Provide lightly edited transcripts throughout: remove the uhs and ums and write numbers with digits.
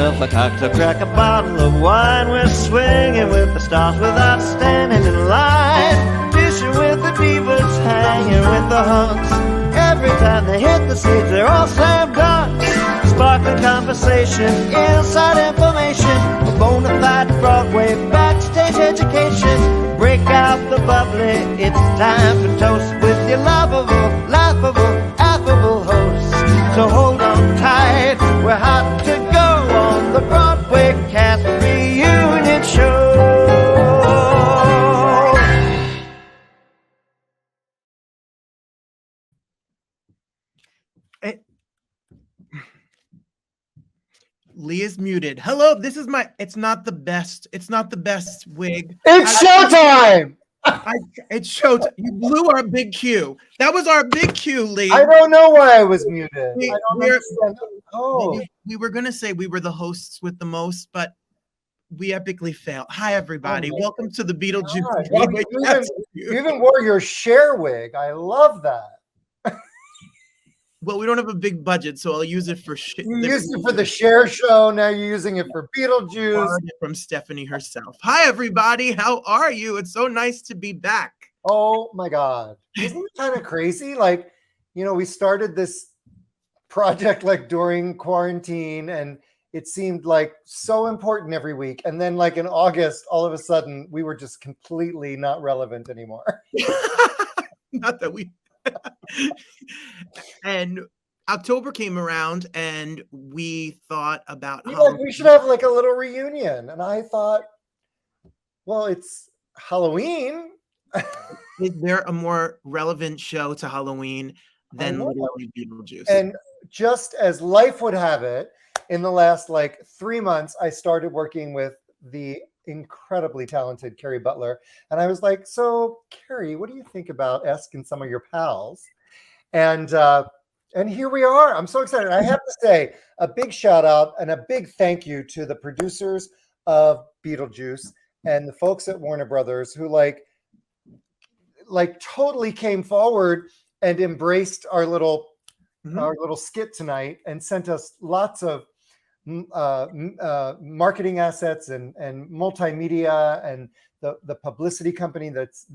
myself a cocktail, crack a bottle of wine. We're swinging with the stars without standing in line. Fishing with the divas, hanging with the hunks. Every time they hit the stage, they're all slam dunks. Sparkling conversation, inside information, a bona fide Broadway backstage education. Break out the bubbly, it's time to toast with your lovable, laughable, affable host. So hold on tight, we're hot to go on the Broadway Cast Reunion Show. Lee is muted. Hello, this is my, it's not the best wig. It's showtime! It's showtime. You blew our big cue. That was our big cue, Lee. I don't know why I was muted. I don't understand. Oh. We were going to say we were the hosts with the most, but we epically failed. Hi, everybody. Welcome to the Beetlejuice. You even wore your Cher wig. I love that. Well, we don't have a big budget, so I'll use it for shit. You used it for the Cher show. Now you're using it for Beetlejuice. From Stephanie herself. Hi, everybody. How are you? It's so nice to be back. Oh, my God. Isn't it kind of crazy? Like, you know, we started this project like during quarantine, and it seemed like so important every week. And then like in August, all of a sudden, we were just completely not relevant anymore. Not that we... And October came around and we thought about we should have like a little reunion. And I thought, well, it's Halloween. Is there a more relevant show to Halloween than literally Beetlejuice? And just as life would have it, in the last like 3 months, I started working with the incredibly talented Kerry Butler. And I was like, so Kerry, what do you think about asking some of your pals? And here we are. I'm so excited. I have to say a big shout out and a big thank you to the producers of Beetlejuice and the folks at Warner Brothers who like totally came forward and embraced our little skit tonight and sent us lots of marketing assets and multimedia, and the publicity company that's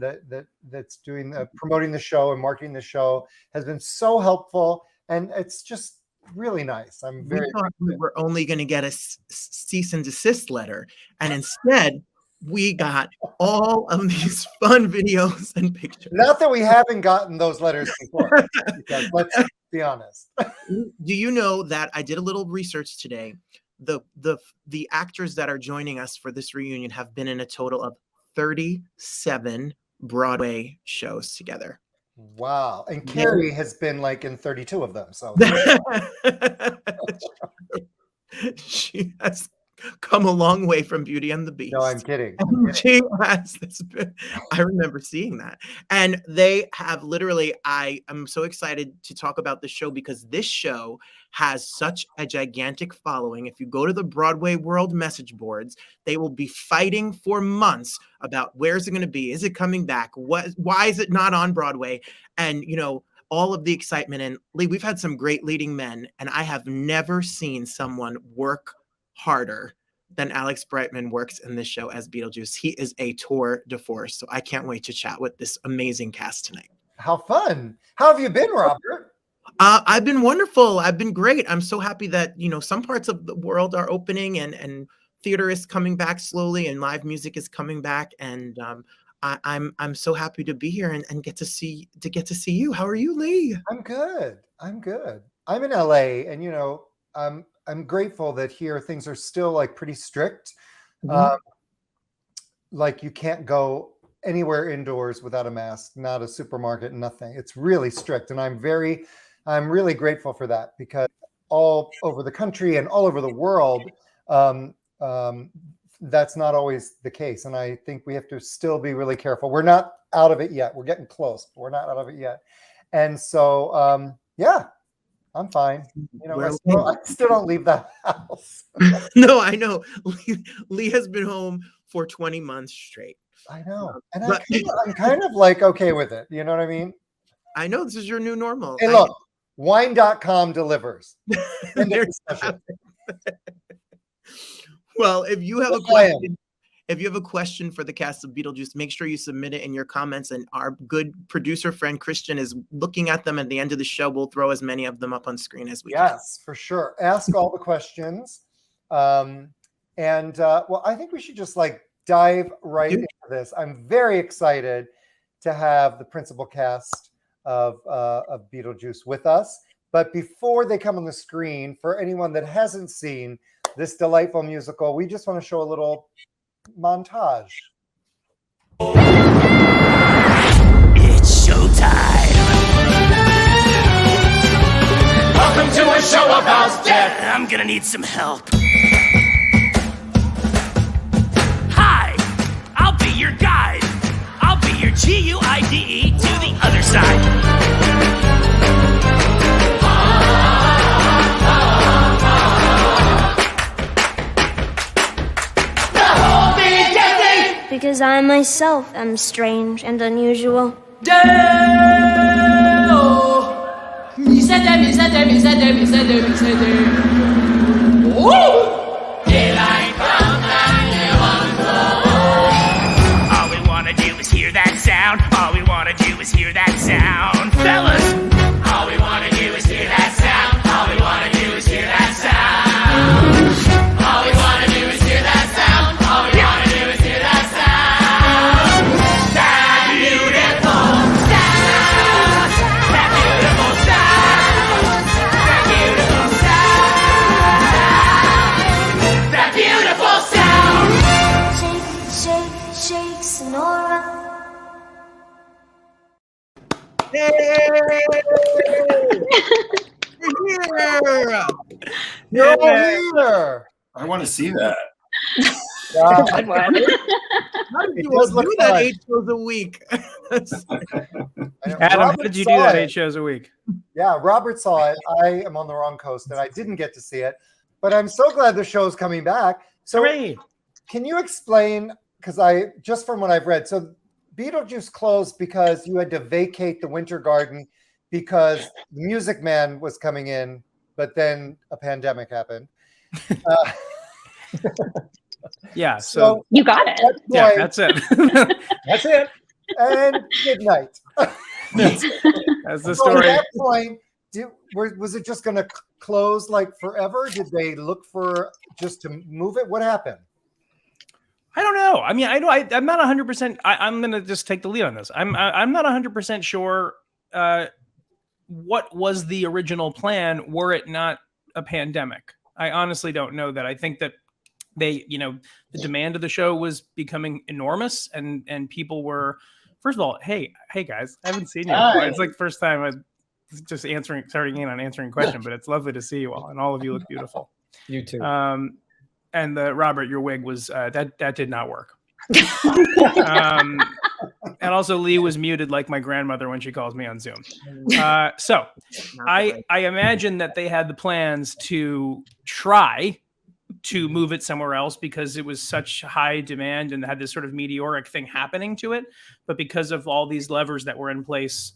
doing promoting the show and marketing the show has been so helpful, and it's just really nice. I'm very. We thought we were only going to get a cease and desist letter, and instead we got all of these fun videos and pictures. Not that we haven't gotten those letters before, because let's be honest. Do you know that I did a little research today? The actors that are joining us for this reunion have been in a total of 37 Broadway shows together. Wow. And Kerry has been like in 32 of them. So she has come a long way from Beauty and the Beast. No, I'm kidding. She has this. I remember seeing that. And they have literally, I am so excited to talk about this show because this show has such a gigantic following. If you go to the Broadway World message boards, they will be fighting for months about where's it going to be? Is it coming back? Why is it not on Broadway? And, you know, all of the excitement. And Lee, we've had some great leading men, and I have never seen someone work harder than Alex Brightman works in this show as Beetlejuice. He is a tour de force. So I can't wait to chat with this amazing cast tonight. How fun. How have you been, Robert? I've been wonderful. I've been great. I'm so happy that, you know, some parts of the world are opening and theater is coming back slowly and live music is coming back. And I'm so happy to be here and get to see you. How are you, Lee? I'm good. I'm in LA, and, you know, I'm grateful that here things are still like pretty strict. Mm-hmm. Like you can't go anywhere indoors without a mask, not a supermarket, nothing. It's really strict. And I'm really grateful for that, because all over the country and all over the world, that's not always the case. And I think we have to still be really careful. We're not out of it yet. We're getting close, but we're not out of it yet. And so, yeah, I'm fine. You know, I still don't leave the house. No, I know. Lee has been home for 20 months straight. I know. And I'm kind of like okay with it. You know what I mean? I know this is your new normal. Hey, look, wine.com delivers. Well, if you have a Yes, I am. question, if you have a question for the cast of Beetlejuice, make sure you submit it in your comments. And our good producer friend Christian is looking at them at the end of the show. We'll throw as many of them up on screen as we can. Yes, for sure. Ask all the questions. Well, I think we should just like dive right into this. I'm very excited to have the principal cast of Beetlejuice with us. But before they come on the screen, for anyone that hasn't seen this delightful musical, we just want to show a little montage. It's showtime. Welcome to a show about death. I'm gonna need some help. Hi, I'll be your guide. I'll be your GUIDE to the other side. Because I myself am strange and unusual. Daylight come and you won't go. All we wanna do is hear that sound. All we wanna do is hear that sound. Fellas! All we wanna do is hear that sound. All we wanna do is hear that sound. All we wanna do is hear that sound. All we wanna do is hear that sound. That beautiful sound. That beautiful sound. That beautiful sound. That beautiful sound. Shake, shake, shake, Sonora. You're all here. I want to see that. Wow. How do It you does all look do that fun. 8 shows a week? I know. Adam, how Robert did you saw do that it. 8 shows a week? Yeah, Robert saw it. I am on the wrong coast and I didn't get to see it. But I'm so glad the show's coming back. So Hooray! can you explain, because just from what I've read, so Beetlejuice closed because you had to vacate the Winter Garden because the Music Man was coming in, but then a pandemic happened. Yeah, so You got it. yeah, that's it. That's it. And good night. That's the So at story. that point, was it just going to close like forever? Did they look for just to move it? What happened? I don't know. I mean, I'm not 100%. I'm going to just take the lead on this. I'm not 100% sure what was the original plan were it not a pandemic. I honestly don't know that. I think that the demand of the show was becoming enormous, and people were, first of all, hey guys, I haven't seen you. It's like the first time I was just starting in on answering a question, but it's lovely to see you all, and all of you look beautiful. You too. And Robert, your wig was that did not work. And also Lee was muted like my grandmother when she calls me on Zoom. So I imagine that they had the plans to try to move it somewhere else because it was such high demand and had this sort of meteoric thing happening to it. But because of all these levers that were in place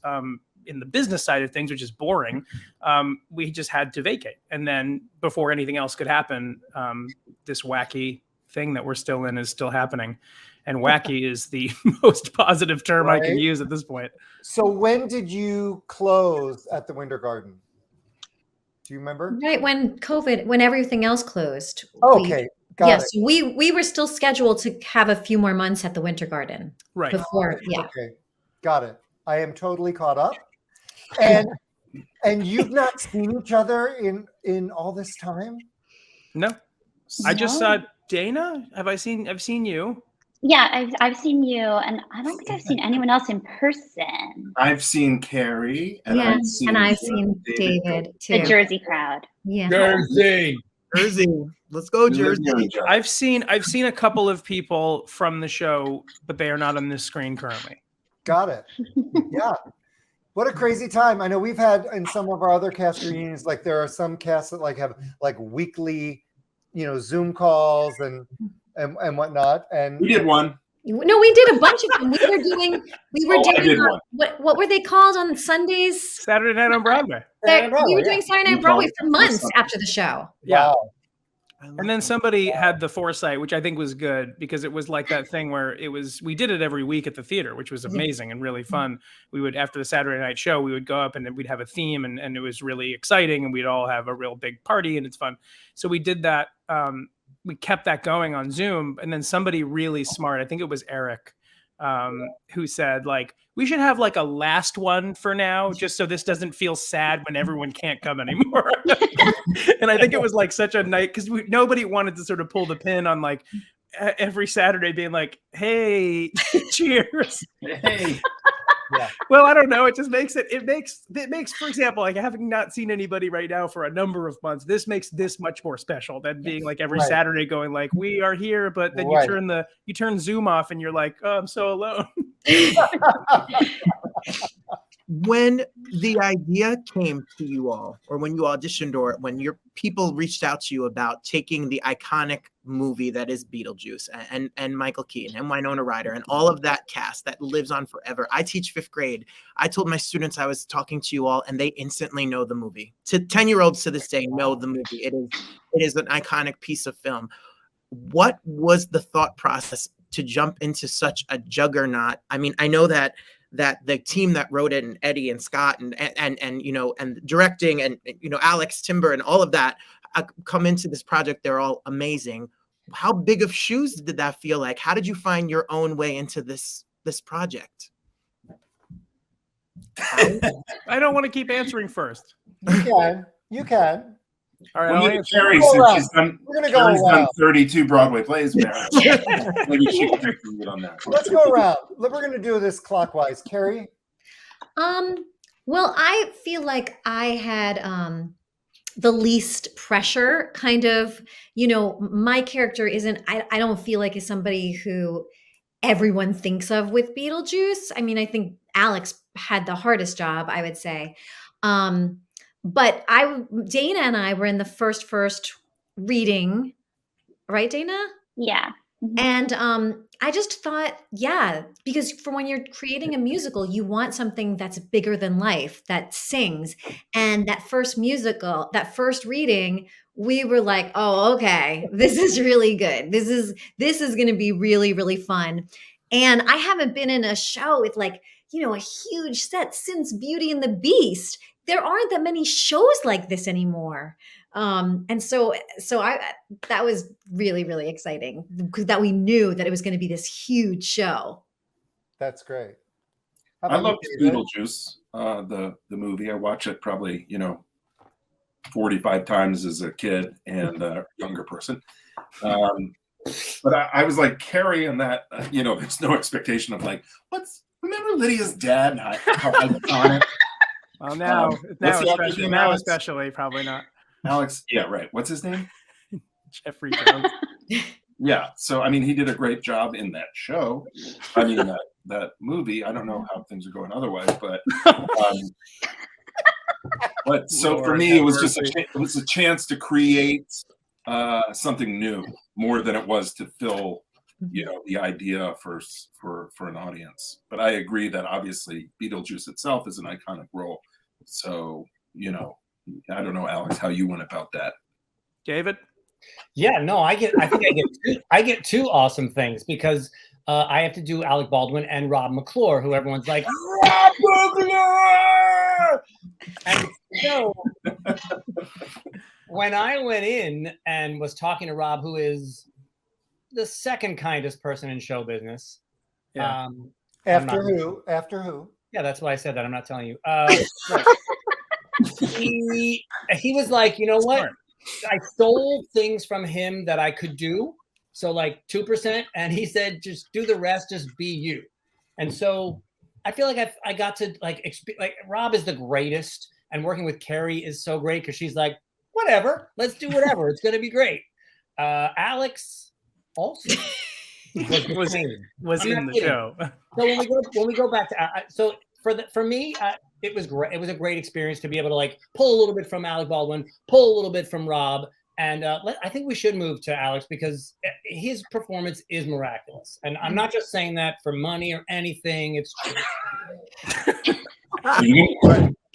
in the business side of things, which is boring, we just had to vacate. And then before anything else could happen, this wacky thing that we're still in is still happening. And wacky is the most positive term I can use at this point. So when did you close at the Winter Garden? Do you remember? Right when when everything else closed. Okay, got it. We were still scheduled to have a few more months at the Winter Garden. Right. Before, yeah. Okay, got it. I am totally caught up. And you've not seen each other in all this time? No. I just saw Dana. I've seen you. Yeah, I've seen you, and I don't think I've seen anyone else in person. I've seen Kerry, and Yes, I've seen David too. The Jersey crowd. Yeah. Jersey. Let's go, Jersey. I've seen a couple of people from the show, but they are not on this screen currently. Got it. Yeah. What a crazy time. I know we've had in some of our other cast reunions, like there are some casts that like have like weekly, Zoom calls and whatnot. And we did one. No, we did a bunch of them. We were doing I did one. what were they called on Sundays? Saturday Night on Broadway. We were doing Saturday Night on Broadway for months after the show. Yeah. Wow. And then somebody had the foresight, which I think was good, because it was like that thing where we did it every week at the theater, which was amazing and really fun. We would, after the Saturday night show, we would go up and then we'd have a theme, and it was really exciting, and we'd all have a real big party, and it's fun. So we did that. We kept that going on Zoom, and then somebody really smart, I think it was Eric, who said, like, we should have like a last one for now, just so this doesn't feel sad when everyone can't come anymore. And I think it was like such a night, because nobody wanted to sort of pull the pin on like every Saturday being like, hey, cheers. Hey. Yeah. Well, I don't know. It just makes it makes, for example, like having not seen anybody right now for a number of months, this makes this much more special than being like every Saturday going like, we are here, but then you turn Zoom off and you're like, oh, I'm so alone. When the idea came to you all, or when you auditioned, or when your people reached out to you about taking the iconic movie that is Beetlejuice and Michael Keaton and Winona Ryder and all of that cast that lives on forever. I teach 5th grade. I told my students I was talking to you all, and they instantly know the movie. To 10-year-olds to this day know the movie. It is an iconic piece of film. What was the thought process to jump into such a juggernaut? I mean, I know that the team that wrote it, and Eddie and Scott and you know, and directing, and you know, Alex Timber and all of that come into this project. They're all amazing. How big of shoes did that feel like? How did you find your own way into this project? I don't want to keep answering first. You can. All right, Well, I'll answer. Kerry, Go since around. she's done, We're gonna go Kerry's around. done 32 Broadway plays now. Maybe she can take the lead on that. Let's go around. We're going to do this clockwise. Kerry? Well, I feel like I had the least pressure, kind of. You know, my character isn't, I don't feel like is somebody who everyone thinks of with Beetlejuice. I mean, I think Alex had the hardest job, I would say. But Dana and I were in the first reading, right, Dana? Yeah. And I just thought, yeah, because for when you're creating a musical, you want something that's bigger than life, that sings. And that first reading, we were like, oh, okay, this is really good. This is going to be really, really fun. And I haven't been in a show with like, you know, a huge set since Beauty and the Beast. There aren't that many shows like this anymore. And so that was really, really exciting, that we knew that it was going to be this huge show. That's great. I love Beetlejuice, the movie. I watch it probably, 45 times as a kid and a younger person. But I was like Kerry in that, there's no expectation of like, remember Lydia's dad? How iconic. Well, now especially, probably not. Alex, yeah, right. What's his name? Jeffrey Jones. Yeah. So, I mean, he did a great job in that show. I mean, that movie. I don't know how things are going otherwise, but so for me, it was just a chance to create something new more than it was to fill, the idea for an audience. But I agree that obviously Beetlejuice itself is an iconic role. So, I don't know, Alex, how you went about that. David? Yeah, no, I think I get two awesome things because I have to do Alec Baldwin and Rob McClure, who everyone's like, Rob McClure! And so when I went in and was talking to Rob, who is the second kindest person in show business. Yeah. After who? Yeah, that's why I said that. I'm not telling you. He was like, you know what? I stole things from him that I could do. So like 2%. And he said, just do the rest, just be you. And so I feel like I got to like Rob is the greatest. And working with Kerry is so great because she's like, whatever, let's do whatever. It's going to be great. Alex also was in the show. So when we go back to for me, it was great. It was a great experience to be able to like pull a little bit from Alec Baldwin, pull a little bit from Rob, and I think we should move to Alex because his performance is miraculous. And I'm not just saying that for money or anything. It's true.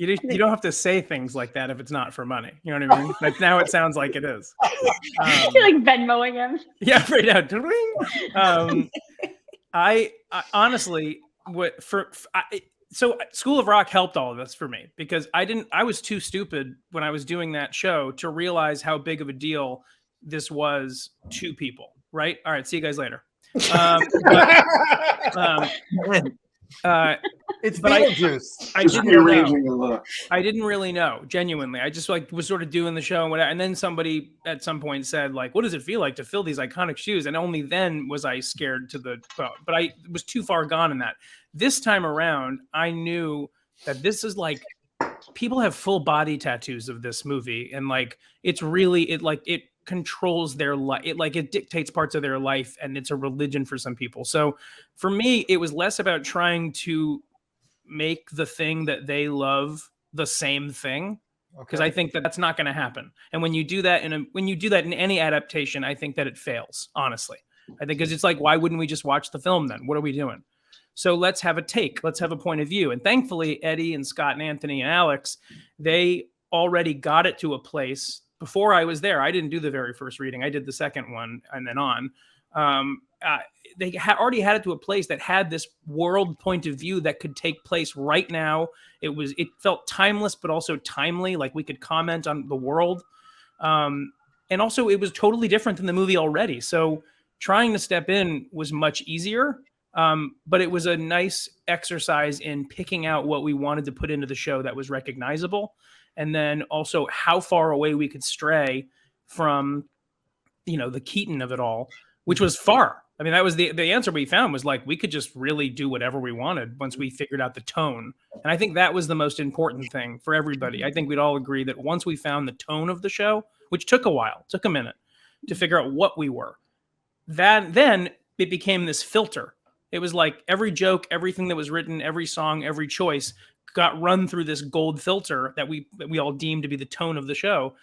You don't have to say things like that if it's not for money. You know what I mean? Like now it sounds like it is. You're like Venmoing him. Yeah, right now. I honestly, so School of Rock helped all of this for me because I was too stupid when I was doing that show to realize how big of a deal this was to people. Right? All right. See you guys later. It's Beetlejuice. I didn't really know, genuinely. I just was sort of doing the show and whatever. And then somebody at some point said, like, what does it feel like to fill these iconic shoes? And only then was I scared to the bone. But I was too far gone in that. This time around, I knew that this is like, people have full body tattoos of this movie. And like, it's really, it controls their life. It dictates parts of their life, and it's a religion for some people. So for me, it was less about trying to make the thing that they love the same thing, because I think that that's not going to happen. And when you do that in any adaptation, I think that it fails, honestly. I think because it's like, why wouldn't we just watch the film then? What are we doing? So let's have a take. Let's have a point of view. And thankfully, Eddie and Scott and Anthony and Alex, they already got it to a place. Before I was there, I didn't do the very first reading. I did the second one and then on. They already had it to a place that had this world point of view that could take place right now. It felt timeless, but also timely. Like we could comment on the world. And also it was totally different than the movie already. So trying to step in was much easier. But it was a nice exercise in picking out what we wanted to put into the show that was recognizable. And then also how far away we could stray from, the Keaton of it all, which was far. I mean, that was the answer we found was like, we could just really do whatever we wanted once we figured out the tone. And I think that was the most important thing for everybody. I think we'd all agree that once we found the tone of the show, which took a minute to figure out what we were, then it became this filter. It was like every joke, everything that was written, every song, every choice got run through this gold filter that we all deemed to be the tone of the show.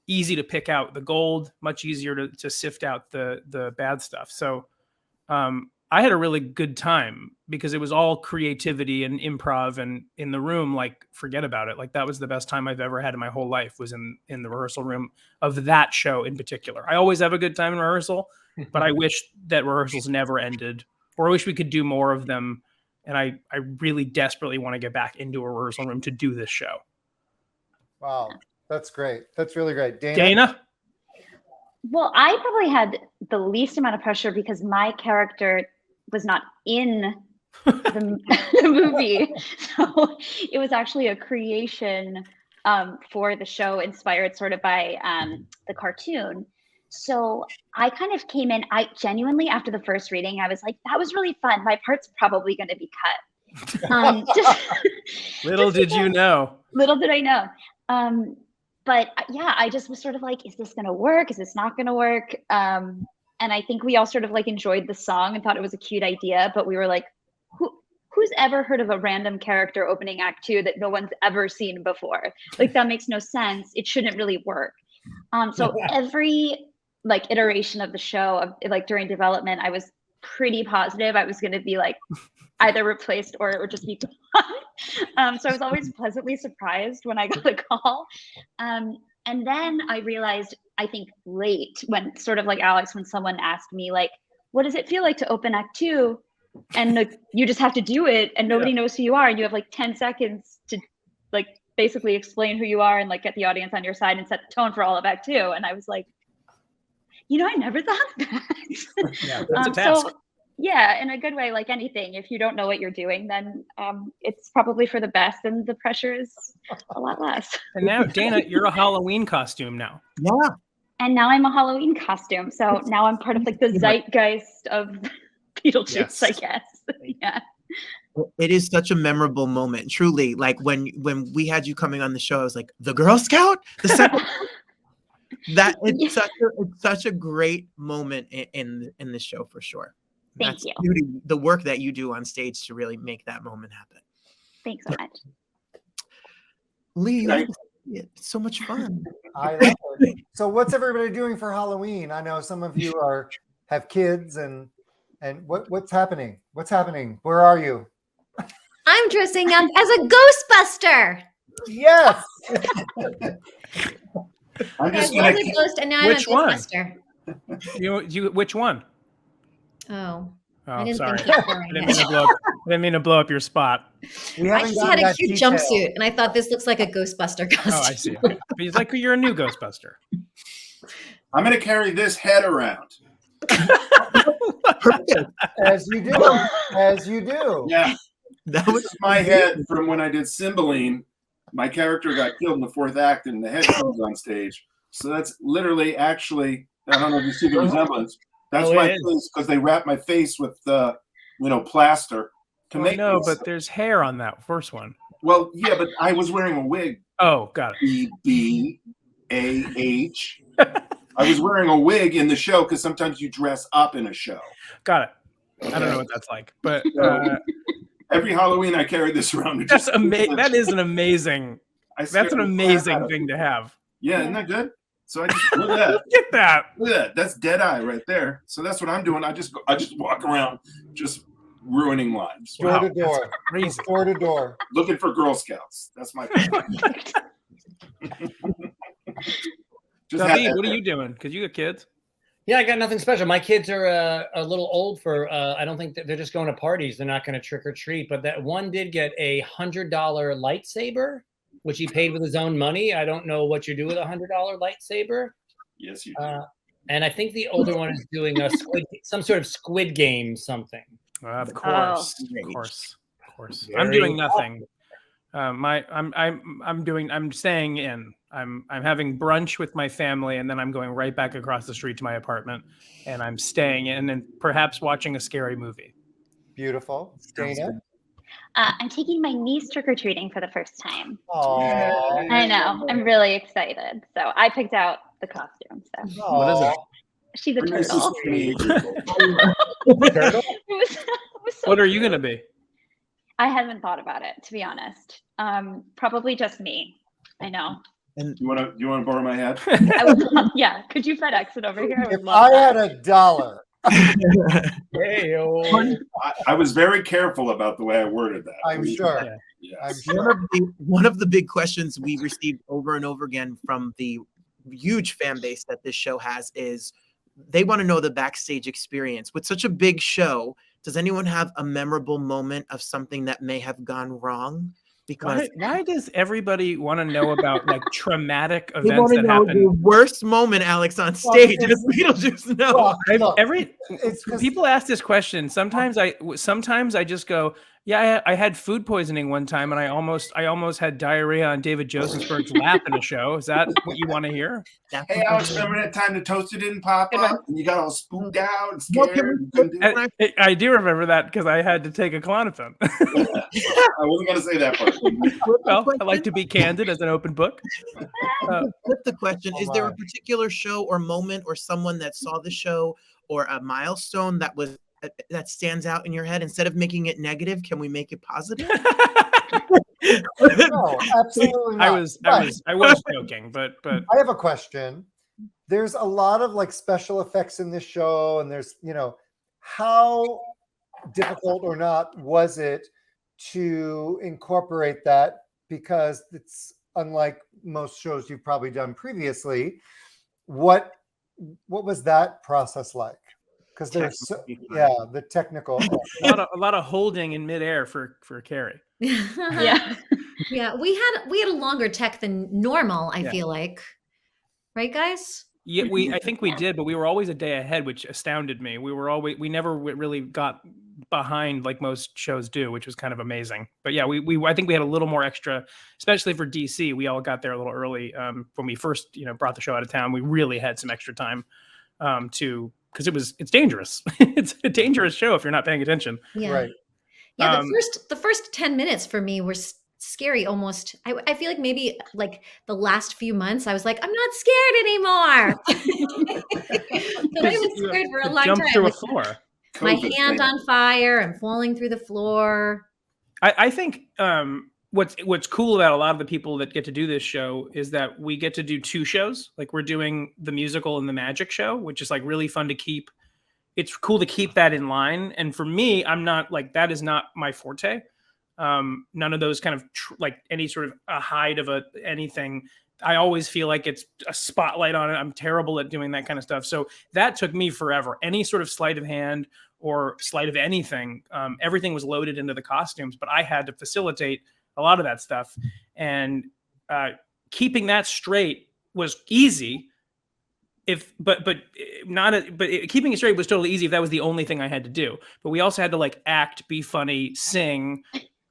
Easy to pick out the gold, much easier to sift out the bad stuff. So I had a really good time because it was all creativity and improv, and in the room, like, forget about it. Like that was the best time I've ever had in my whole life, was in the rehearsal room of that show in particular. I always have a good time in rehearsal, but I wish that rehearsals never ended, or I wish we could do more of them. And I really desperately want to get back into a rehearsal room to do this show. Wow. That's great. That's really great. Dana? Well, I probably had the least amount of pressure because my character was not in the movie. So it was actually a creation for the show, inspired sort of by the cartoon. So I kind of came in, I genuinely, after the first reading, I was like, that was really fun. My part's probably going to be cut. Little did you know. Little did I know. But yeah, I just was sort of like, is this going to work? Is this not going to work? And I think we all sort of like enjoyed the song and thought it was a cute idea, but we were like, who's ever heard of a random character opening Act 2 that no one's ever seen before? Like that makes no sense. It shouldn't really work. So every like iteration of the show, like during development, I was pretty positive I was going to be like either replaced or just be gone. So I was always pleasantly surprised when I got a call. And then I realized, I think late, when sort of like Alex, when someone asked me like, what does it feel like to open Act 2? And like, you just have to do it and nobody knows who you are. And you have like 10 seconds to like basically explain who you are and like get the audience on your side and set the tone for all of Act 2. And I was like, I never thought of that. Yeah, that's a task. So, yeah, in a good way, like anything, if you don't know what you're doing, then it's probably for the best and the pressure is a lot less. And now, Dana, you're a Halloween costume now. Yeah. And now I'm a Halloween costume. So now I'm part of like the zeitgeist of Beetlejuice, I guess. Yeah. It is such a memorable moment. Truly, like when we had you coming on the show, I was like, the Girl Scout? The second it's such a great moment in the show for sure. Thank you. The work that you do on stage to really make that moment happen. Thanks so much. Lee, it's so much fun. I love it. So what's everybody doing for Halloween? I know some of you have kids and what's happening? What's happening? Where are you? I'm dressing up as a Ghostbuster. Yes. I'm just I was gonna. a ghost, and now I'm a Which one? Ghostbuster. Which one? Oh, I Oh, didn't sorry. think that I far didn't ahead. mean to blow up your spot. We I haven't just gotten had a that cute detail. jumpsuit, and I thought this looks like a Ghostbuster costume. Oh, I see. Okay. He's like, you're a new Ghostbuster. I'm gonna carry this head around. As you do. As you do. Yeah, That this was is my head from when I did Cymbeline. My character got killed in the 4th act, and the head comes on stage. So that's literally, actually, I don't know if you see the resemblance. That's my face, because they wrapped my face with plaster to make. No, but there's hair on that first one. Well, yeah, but I was wearing a wig. Oh, got it. BBAH. I was wearing a wig in the show because sometimes you dress up in a show. Got it. I don't know what that's like, but every Halloween I carry this around. That's that is an amazing. That's an amazing thing to have. Yeah, isn't that good? So I just look at that. Look at that. Look at that. That's dead eye right there. So that's what I'm doing. I just walk around just ruining lives. Door to door. Crazy. Door to door. Looking for Girl Scouts. That's my David, what are you doing? Because you got kids. Yeah, I got nothing special. My kids are a little old for. I don't think they're just going to parties. They're not going to trick or treat. But that one did get a $100 lightsaber, which he paid with his own money. I don't know what you do with a $100 lightsaber. Yes, you do. And I think the older one is doing some sort of Squid Game something. Of course, of course. I'm doing nothing. I'm staying in. I'm having brunch with my family, and then I'm going right back across the street to my apartment, and I'm staying in and perhaps watching a scary movie. Beautiful. Dana? I'm taking my niece trick-or-treating for the first time. Aww. I know. I'm really excited. So I picked out the costume. So. What is it? She's a turtle. What are you going to be? I haven't thought about it, to be honest. Probably just me. I know. And you want to borrow my hat? I would love, yeah. Could you FedEx it over here? If I had $1. I was very careful about the way I worded that. I'm sure. Yeah. I'm sure. One of the big questions we received over and over again from the huge fan base that this show has is they want to know the backstage experience. With such a big show, does anyone have a memorable moment of something that may have gone wrong? Because why does everybody want to know about like traumatic they events want to that know happen? the worst moment, Alex, on stage. Does Beetlejuice know? People ask this question. Sometimes I just go, yeah, I had food poisoning one time, and I almost had diarrhea on David Josefsberg's lap in a show. Is that what you want to hear? Hey, Alex, remember that time the toaster didn't pop up and you got all spooked out and scared? I do remember that because I had to take a Klonopin. I wasn't going to say that part. Well, I like to be candid as an open book. Flip the question: is there a particular show or moment or someone that saw the show or a milestone that stands out in your head? Instead of making it negative, can we make it positive? No, absolutely not. I was joking, but I have a question. There's a lot of like special effects in this show, and there's, how difficult or not was it to incorporate that? Because it's unlike most shows you've probably done previously. What was that process like? Because there's the technical a lot of holding in midair for Kerry. Yeah. We had a longer tech than normal, I feel like. Right, guys? Yeah, I think we did, but we were always a day ahead, which astounded me. We never really got behind like most shows do, which was kind of amazing. But yeah, I think we had a little more extra, especially for DC. We all got there a little early when we first brought the show out of town. We really had some extra time because it's dangerous. It's a dangerous show if you're not paying attention. Yeah. Right. Yeah, the first 10 minutes for me were scary almost. I feel like maybe like the last few months I was like, I'm not scared anymore. So I was scared for a long Jump time. through a floor. My hand on fire and falling through the floor. I think what's cool about a lot of the people that get to do this show is that we get to do two shows. Like we're doing the musical and the magic show, which is like really fun to keep. It's cool to keep that in line. And for me, I'm not like, that is not my forte. None of those kind of like any sort of a hide of anything. I always feel like it's a spotlight on it. I'm terrible at doing that kind of stuff. So that took me forever. Any sort of sleight of hand or sleight of anything, everything was loaded into the costumes, but I had to facilitate a lot of that stuff. And keeping that straight was easy. But keeping it straight was totally easy if that was the only thing I had to do. But we also had to like act, be funny, sing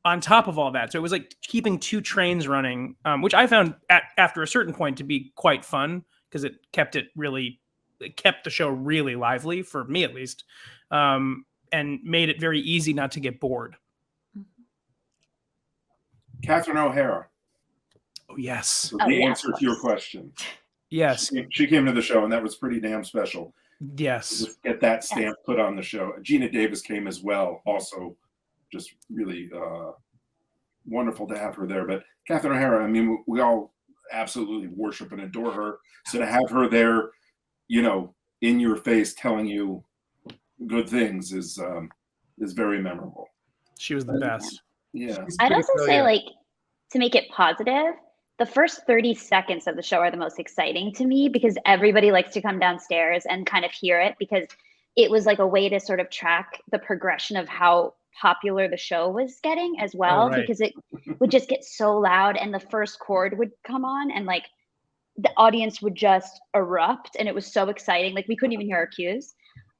on top of all that. So it was like keeping two trains running, which I found after a certain point to be quite fun because it kept the show really lively, for me at least, and made it very easy not to get bored. Catherine O'Hara. Oh, yes. The answer to your question. Yes. She came to the show, and that was pretty damn special. Yes. Just get that stamp put on the show. Gina Davis came as well, also just really wonderful to have her there. But Catherine O'Hara, I mean, we all absolutely worship and adore her. So to have her there, you know, in your face telling you good things is very memorable. She was the best. Yeah. I'd also say, like, to make it positive, the first 30 seconds of the show are the most exciting to me because everybody likes to come downstairs and kind of hear it, because it was like a way to sort of track the progression of how popular the show was getting as well, because it would just get so loud and the first chord would come on and like the audience would just erupt, and it was so exciting. Like we couldn't even hear our cues.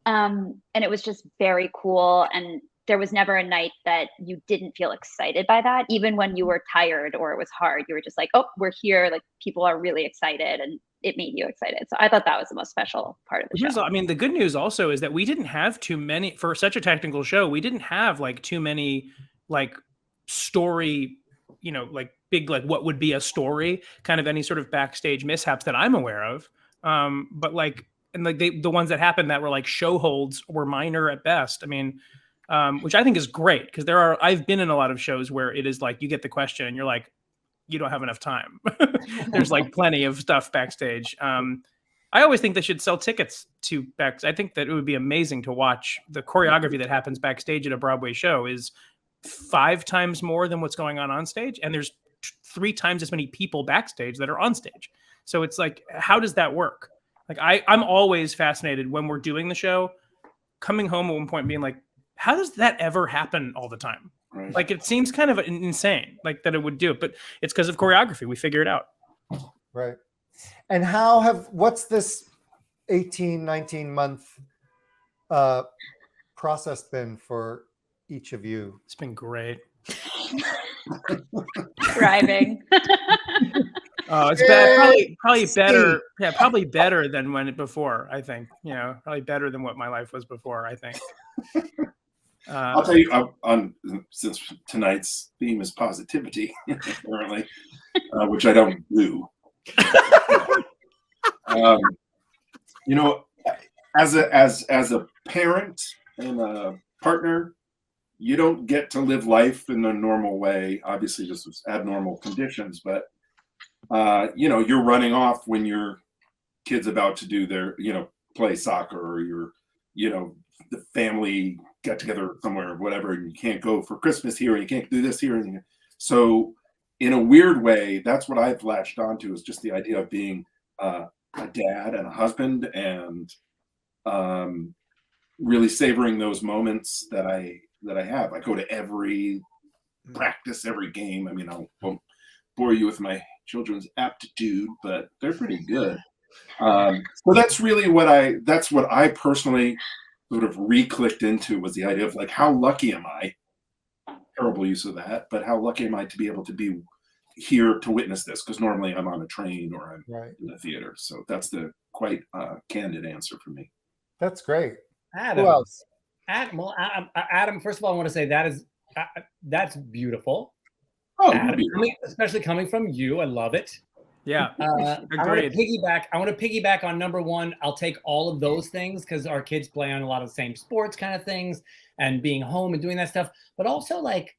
And it was just very cool. And there was never a night that you didn't feel excited by that. Even when you were tired or it was hard, you were just like, oh, we're here. Like people are really excited, and it made you excited. So I thought that was the most special part of the show. I mean, the good news also is that we didn't have too many, for such a technical show, we didn't have like too many like story, you know, like big, like what would be a story, kind of any sort of backstage mishaps that I'm aware of. But like, and like the ones that happened that were like show holds were minor at best. I mean, which I think is great, because I've been in a lot of shows where it is like you get the question and you're like, you don't have enough time. There's like plenty of stuff backstage. I always think they should sell tickets to I think that it would be amazing to watch. The choreography that happens backstage at a Broadway show is 5 times more than what's going on stage. And there's 3 times as many people backstage that are on stage. So it's like, how does that work? Like I'm always fascinated when we're doing the show, coming home at one point being like, how does that ever happen all the time? Right. Like it seems kind of insane, like that it would do it, but it's because of choreography. We figure it out. Right. And what's this 18, 19 month process been for each of you? It's been great. Thriving. It's bad. Probably better. Yeah, probably better than before. I think, you know, probably better than what my life was before, I think. I'll tell you, since tonight's theme is positivity, apparently, which I don't do. You know, as a parent and a partner, you don't get to live life in a normal way. Obviously, just with abnormal conditions, but you know, you're running off when your kid's about to do their, you know, play soccer, or your, you know, the family get together somewhere or whatever, and you can't go for Christmas here, and you can't do this here. And so in a weird way, that's what I've latched onto, is just the idea of being a dad and a husband, and really savoring those moments that I have. I go to every practice, every game. I mean, I won't bore you with my children's aptitude, but they're pretty good. So that's really what I personally sort of re-clicked into, was the idea of like, how lucky am I? Terrible use of that, but how lucky am I to be able to be here to witness this? Because normally I'm on a train or I'm in the theater. So that's the quite candid answer for me. That's great. Adam, who else? Adam, first of all, I want to say that's beautiful. Oh, Adam, especially coming from you, I love it. Yeah, I want to piggyback on number one. I'll take all of those things because our kids play on a lot of the same sports kind of things, and being home and doing that stuff. But also, like,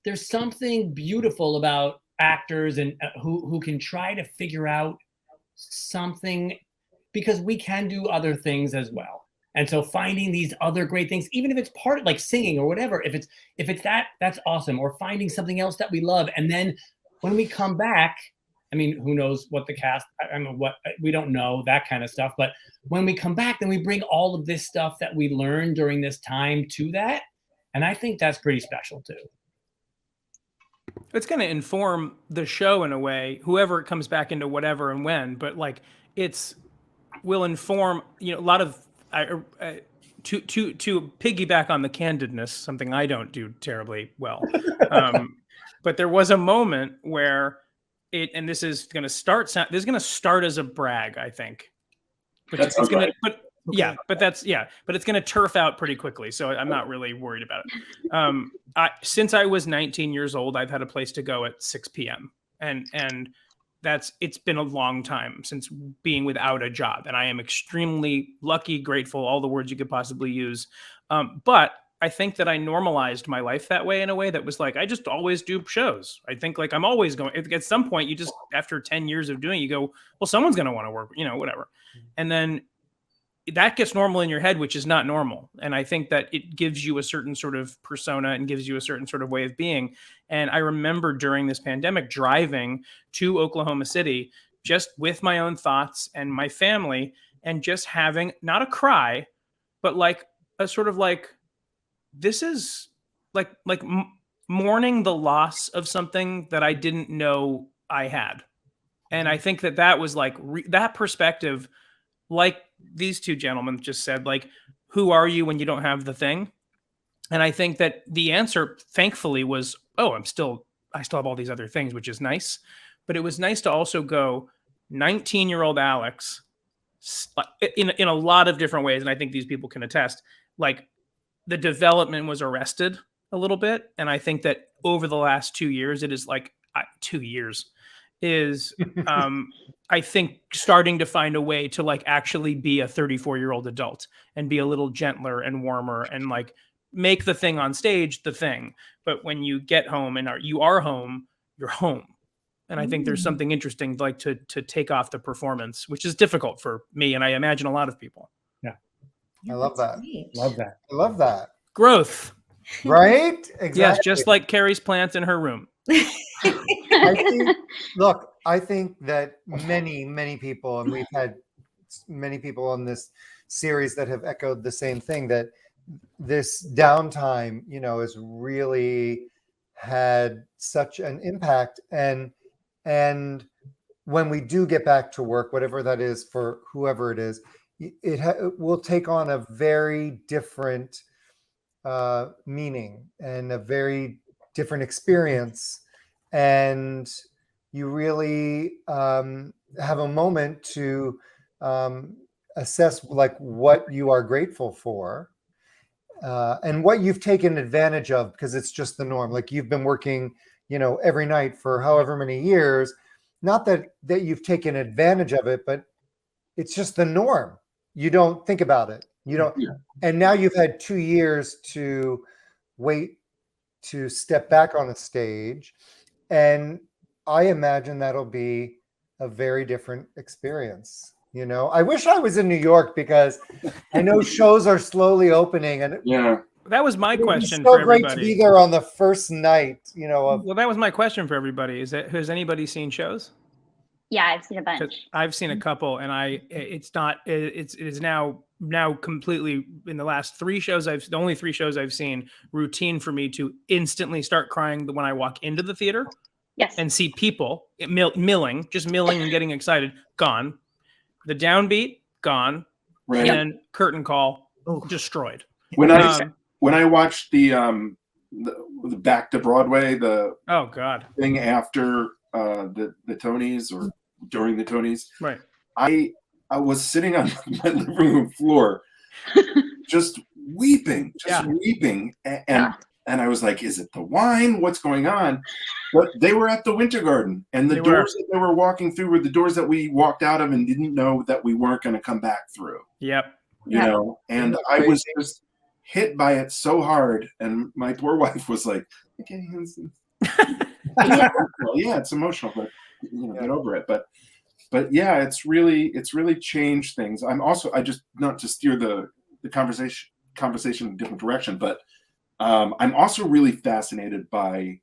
there's something beautiful about actors and who can try to figure out something, because we can do other things as well. And so finding these other great things, even if it's part of like singing or whatever, if it's that, that's awesome. Or finding something else that we love. And then when we come back, I mean, who knows what the cast, I mean, what we don't know, that kind of stuff. But when we come back, then we bring all of this stuff that we learned during this time to that. And I think that's pretty special too. It's going to inform the show in a way, whoever it comes back into, whatever and when, but like will inform, a lot of, to piggyback on the candidness, something I don't do terribly well. But there was a moment where and this is going to start as a brag, I think. But it's going to, but it's going to turf out pretty quickly. So I'm not really worried about it. Since I was 19 years old, I've had a place to go at 6 p.m. And it's been a long time since being without a job. And I am extremely lucky, grateful, all the words you could possibly use. But I think that I normalized my life that way, in a way that was like, I just always do shows. I think like I'm always going, at some point you just, after 10 years of doing it, you go, well, someone's going to want to work, whatever. And then that gets normal in your head, which is not normal. And I think that it gives you a certain sort of persona and gives you a certain sort of way of being. And I remember during this pandemic driving to Oklahoma City, just with my own thoughts and my family, and just having not a cry, but like a sort of like, this is like mourning the loss of something that I didn't know I had. And I think that was like that perspective, like these two gentlemen just said, like, who are you when you don't have the thing? And I think that the answer, thankfully, was, oh, I still have all these other things, which is nice. But it was nice to also go 19-year-old Alex in a lot of different ways. And I think these people can attest, like, the development was arrested a little bit. And I think that over the last 2 years, it is like 2 years is, I think, starting to find a way to like actually be a 34-year-old adult and be a little gentler and warmer and like make the thing on stage the thing. But when you get home and you are home, you're home. And I think there's something interesting, like to take off the performance, which is difficult for me. And I imagine a lot of people. I love that. Love that. I love that. Growth. Right? Exactly. Yes, just like Kerry's plants in her room. I think that many people, and we've had many people on this series that have echoed the same thing, that this downtime, has really had such an impact. And when we do get back to work, whatever that is for whoever it is, it will take on a very different meaning and a very different experience. And you really have a moment to assess like what you are grateful for and what you've taken advantage of, because it's just the norm. Like you've been working, every night for however many years. Not that you've taken advantage of it, but it's just the norm. You don't think about it. You don't. Yeah. And now you've had 2 years to wait to step back on a stage. And I imagine that'll be a very different experience. I wish I was in New York, because I know shows are slowly opening. And yeah, that was my question. It's so great to be there on the first night. Well, that was my question for everybody. Has anybody seen shows? Yeah, I've seen a bunch. I've seen a couple, and it is now completely, in the last the only 3 shows I've seen, routine for me to instantly start crying when I walk into the theater. Yes. And see people milling and getting excited. Gone. The downbeat, gone. Right. And then curtain call, destroyed. When I watched the Back to Broadway, the thing after the Tonys or during the Tonys, right? I was sitting on my living room floor, just weeping, and I was like, "Is it the wine? What's going on?" But they were at the Winter Garden, and the doors that they were walking through were the doors that we walked out of and didn't know that we weren't going to come back through. Yep. And I was just hit by it so hard, and my poor wife was like, "Okay, well, yeah, it's emotional, but get over it." But yeah, it's really changed things. I just, not to steer the the conversation in a different direction. But I'm also really fascinated by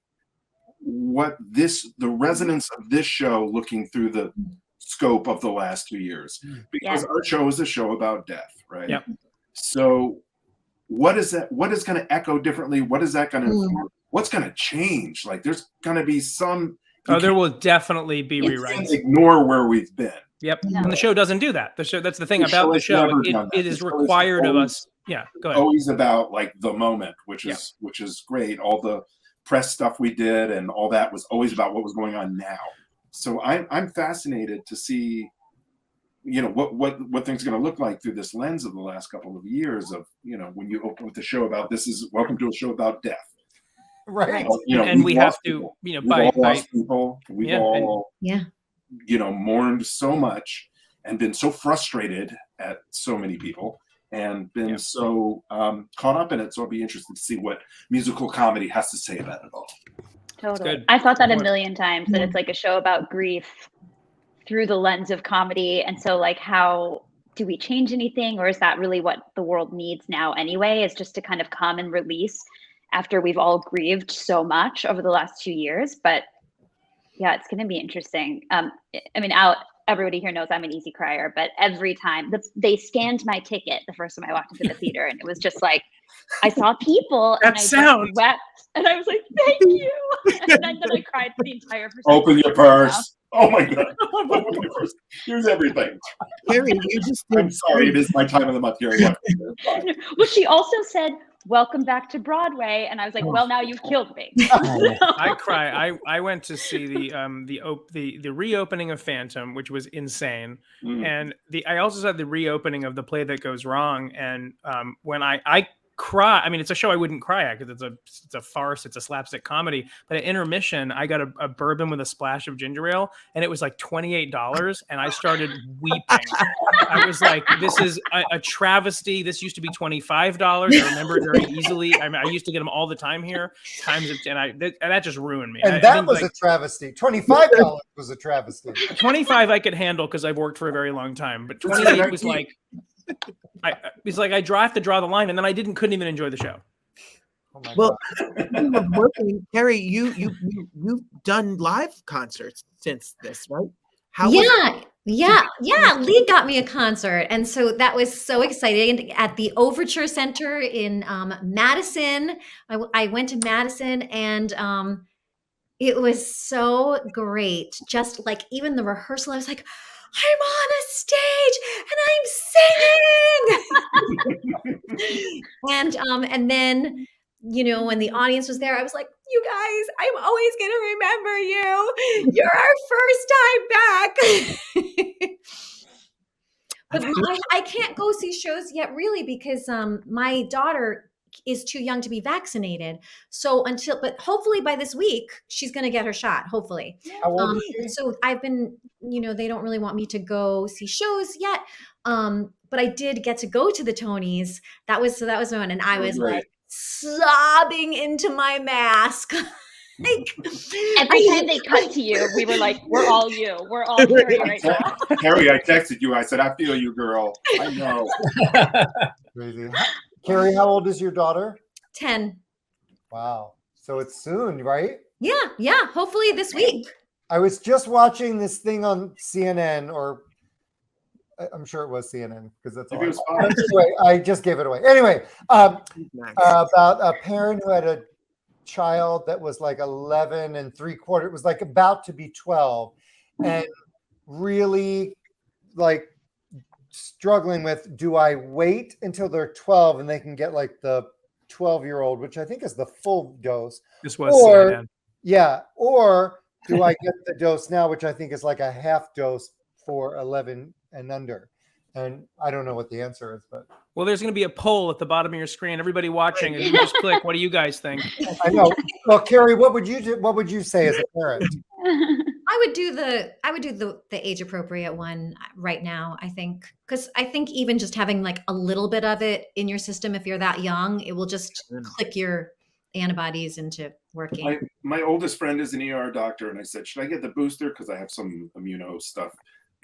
the resonance of this show looking through the scope of the last 2 years, because our show is a show about death, right? Yep. So what is that? What is going to echo differently? What is that going to? What's going to change? Like, there's going to be some. There will definitely be rewrites. Can't ignore where we've been. Yep. And the show doesn't do that. The show. That's the thing about the show. It is required of us. Yeah. Go ahead. Always about like the moment, which is great. All the press stuff we did and all that was always about what was going on now. So I'm fascinated to see, what things are going to look like through this lens of the last couple of years of, when you open with the show about this is welcome to a show about death. Right. And we have to, we've all lost people. We've all, mourned so much and been so frustrated at so many people and been so caught up in it. So I'll be interested to see what musical comedy has to say about it all. Totally. I thought that a million times, that it's like a show about grief through the lens of comedy. And so like, how do we change anything? Or is that really what the world needs now anyway, is just to kind of come and release after we've all grieved so much over the last 2 years. But yeah, it's going to be interesting. Everybody here knows I'm an easy crier, but every time they scanned my ticket the first time I walked into the theater, and it was just like, I saw people and I just wept, and I was like, thank you. And then I cried for the entire performance. Open your purse. Oh my God. Open your purse. Here's everything. Carrie, I'm sorry, it is my time of the month, Carrie. Well, she also said, welcome back to Broadway. And I was like, well, now you've killed me. I cry. I went to see the reopening of Phantom, which was insane. And I also saw the reopening of The Play That Goes Wrong. And when I cry, it's a show I wouldn't cry at because it's a farce, it's a slapstick comedy. But at intermission, I got a bourbon with a splash of ginger ale, and it was like $28, and I started weeping. I was like, "This is a travesty. This used to be $25." I remember it very easily. I used to get them all the time here. That just ruined me. And that was a travesty. $25 was a travesty. 25 I could handle because I've worked for a very long time, but 28 was like. It's like I have to draw the line, and then I couldn't even enjoy the show. Well, working, Kerry, you've done live concerts since this, right? Lee got me a concert, and so that was so exciting at the Overture Center in Madison. I went to Madison, and it was so great. Just like even the rehearsal, I was like, I'm on a stage and I'm singing. and then, when the audience was there, I was like, you guys, I'm always going to remember you. You're our first time back. But I can't go see shows yet, really, because my daughter is too young to be vaccinated. So but hopefully by this week, she's going to get her shot, hopefully. So I've been, they don't really want me to go see shows yet. But I did get to go to the Tonys. That was fun. And I was like sobbing into my mask. Every time they cut to you, we were like, we're all you. We're all Kerry right now. Kerry, I texted you. I said, I feel you, girl. I know. Crazy. Carrie, how old is your daughter? 10. Wow. So it's soon, right? Yeah. Hopefully this week. I was just watching this thing on CNN, or I'm sure it was CNN because that's all. Anyway, I just gave it away. Anyway, about a parent who had a child that was like 11 3/4. It was like about to be 12, and really like struggling with, do I wait until they're 12 and they can get like the 12-year-old, which I think is the full dose, this was or do I get the dose now, which I think is like a half dose for 11 and under? And I don't know what the answer is, but there's going to be a poll at the bottom of your screen. Everybody watching, and you just click. What do you guys think? I know. Well, Kerry, what would you do? What would you say as a parent? I would do the age appropriate one right now, I think, because I think even just having like a little bit of it in your system, if you're that young, it will just click your antibodies into working. My oldest friend is an ER doctor, and I said, should I get the booster because I have some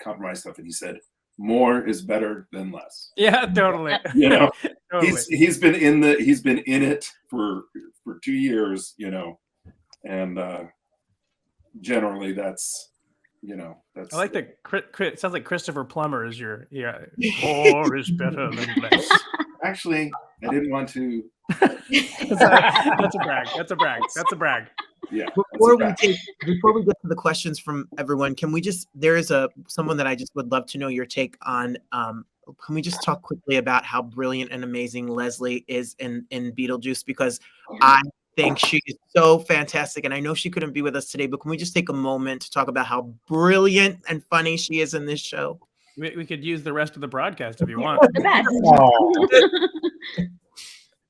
compromised stuff? And he said, more is better than less. Yeah, totally. You know, Totally. he's been in it for 2 years, you know, and generally that's, you know, that's. I like that. It sounds like Christopher Plummer is your. Yeah, more is better than less. Actually, I didn't want to. That's a brag. That's a brag. That's a brag. Yeah. Before we get to the questions from everyone, can we just, there is someone that I just would love to know your take on. Can we just talk quickly about how brilliant and amazing Leslie is in Beetlejuice? Because I think she is so fantastic, and I know she couldn't be with us today, but can we just take a moment to talk about how brilliant and funny she is in this show? We could use the rest of the broadcast if you want. The best.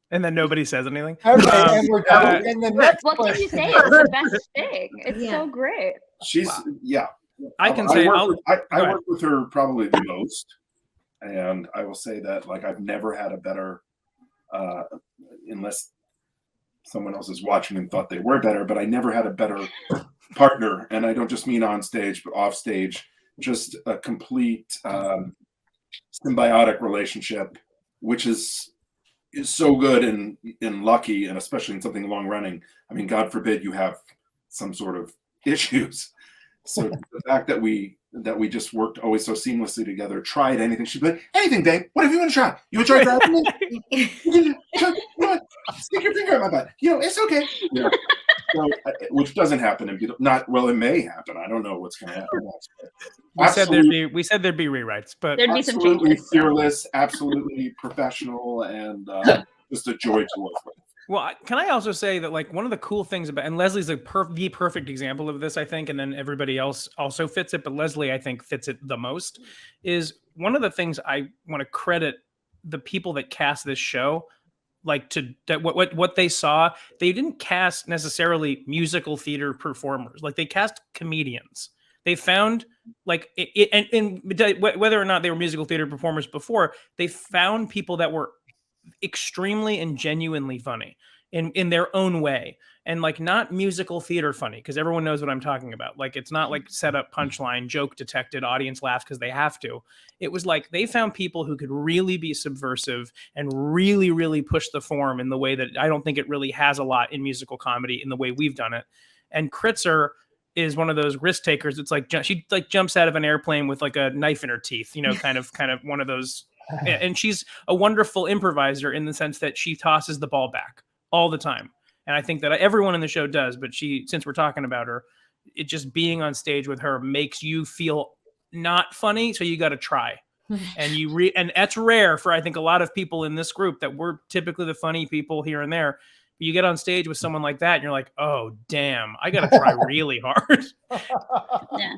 And then nobody says anything. Okay, and we're done. And the next What can you say? It's the best thing. It's so great. She's I can say I work with her probably the most, and I will say that like I've never had a better, unless someone else is watching and thought they were better, but I never had a better partner, and I don't just mean on stage, but off stage. Just a complete symbiotic relationship, which is so good and lucky, and especially in something long running. I mean, God forbid you have some sort of issues. So the fact that we just worked always so seamlessly together, tried anything. She'd be like, anything, babe. What have you want to try? You want to try driving me? Stick your finger in my butt. You know, it's okay. Yeah. So, which doesn't happen in it may happen. I don't know what's going to happen next. We said there'd be rewrites, but there'd be some absolutely changes. Fearless, absolutely professional, and just a joy to work with. Well, can I also say that like one of the cool things about, and Leslie's the perfect example of this, I think, and then everybody else also fits it, but Leslie, I think, fits it the most, is one of the things I want to credit the people that cast this show, like what they saw. They didn't cast necessarily musical theater performers, like they cast comedians. They found like and whether or not they were musical theater performers before, they found people that were extremely and genuinely funny in their own way, and like not musical theater funny, because everyone knows what I'm talking about. Like it's not like set up punchline, joke detected, audience laughs because they have to. It was like they found people who could really be subversive and really, really push the form in the way that I don't think it really has a lot in musical comedy in the way we've done it. And Kritzer is one of those risk takers. It's like she like jumps out of an airplane with like a knife in her teeth, you know, kind of one of those. And she's a wonderful improviser in the sense that she tosses the ball back all the time. And I think that everyone in the show does, but since we're talking about her, it just being on stage with her makes you feel not funny. So you got to try. And and that's rare for, I think, a lot of people in this group, that we're typically the funny people here and there. You get on stage with someone like that and you're like, oh, damn, I got to try really hard. Yeah.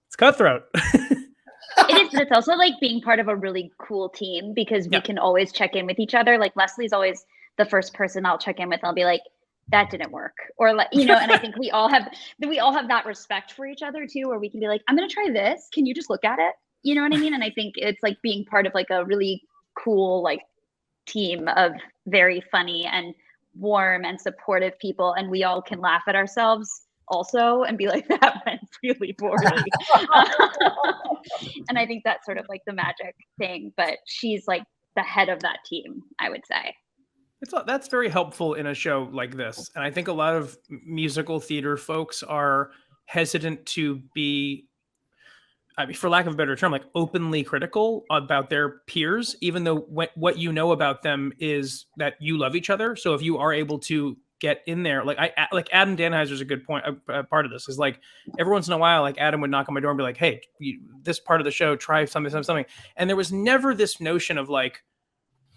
It's cutthroat. It is, but it's also like being part of a really cool team, because we can always check in with each other. Like Leslie's always the first person I'll check in with. I'll be like, that didn't work, or like, you know. And I think we all have that respect for each other too, where we can be like, I'm gonna try this. Can you just look at it? You know what I mean? And I think it's like being part of like a really cool like team of very funny and warm and supportive people, and we all can laugh at ourselves also and be like, that went really poorly. And I think that's sort of like the magic thing, but she's like the head of that team, I would say. That's very helpful in a show like this. And I think a lot of musical theater folks are hesitant to be, I mean, for lack of a better term, like openly critical about their peers, even though what you know about them is that you love each other. So if you are able to get in there, like Adam Dannheisser is a good point. Part of this is like every once in a while, like Adam would knock on my door and be like, "Hey, this part of the show, try something." And there was never this notion of like,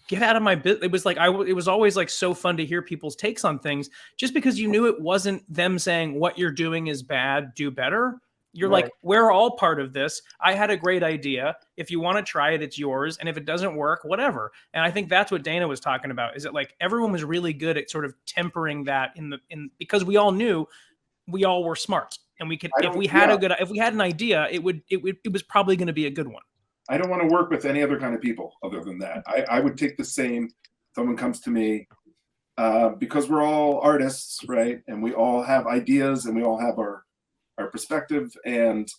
get out of my business. It was like it was always like so fun to hear people's takes on things, just because you knew it wasn't them saying what you're doing is bad, do better. You're right. Like, we're all part of this. I had a great idea. If you want to try it, it's yours. And if it doesn't work, whatever. And I think that's what Dana was talking about, is that like everyone was really good at sort of tempering that because we all knew we all were smart, and we could, if we had an idea, it was probably going to be a good one. I don't want to work with any other kind of people other than that. I would take the same, someone comes to me, because we're all artists, right? And we all have ideas, and we all have our perspective, and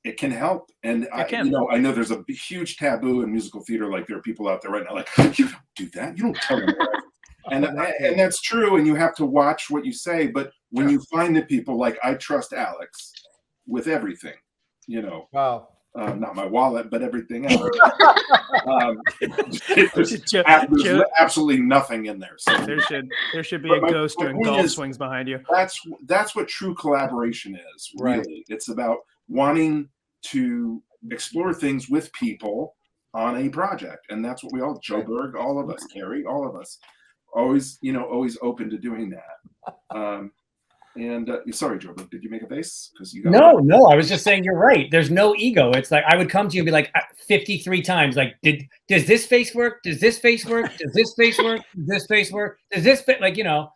it can help. And I know there's a huge taboo in musical theater. Like there are people out there right now, like, you don't do that. You don't tell them that. And that's true. And you have to watch what you say. But when you find the people, like I trust Alex with everything, Wow. Not my wallet, but everything else. There's absolutely nothing in there. So there should be a ghost doing golf swings behind you. That's what true collaboration is. Really, Right. It's about wanting to explore things with people on a project, and that's what we all, Joe Berg, all of us, Kerry, all of us, always open to doing that. Sorry, Joe, but did you make a face? Because you got No, I was just saying you're right. There's no ego. It's like I would come to you and be like 53 times, like, does this face work? Does this face work? Does this face work? Does this face work? Does this fit? Like, Yeah.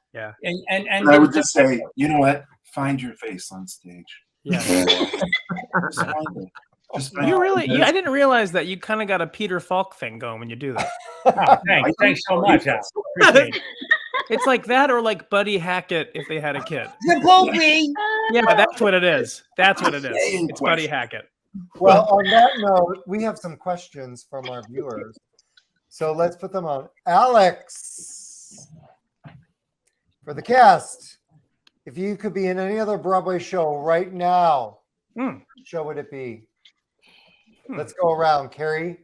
And I would just say, you know what? Find your face on stage. Yeah. Just find it. I didn't realize that you kind of got a Peter Falk thing going when you do that. Oh, thanks so much, Al. Appreciate it. It's like that, or like Buddy Hackett if they had a kid. Yeah, that's what it is. That's what it is. It's Buddy Hackett. Well, on that note, we have some questions from our viewers. So let's put them on. Alex, for the cast, if you could be in any other Broadway show right now, what show would it be? Let's go around. Carrie?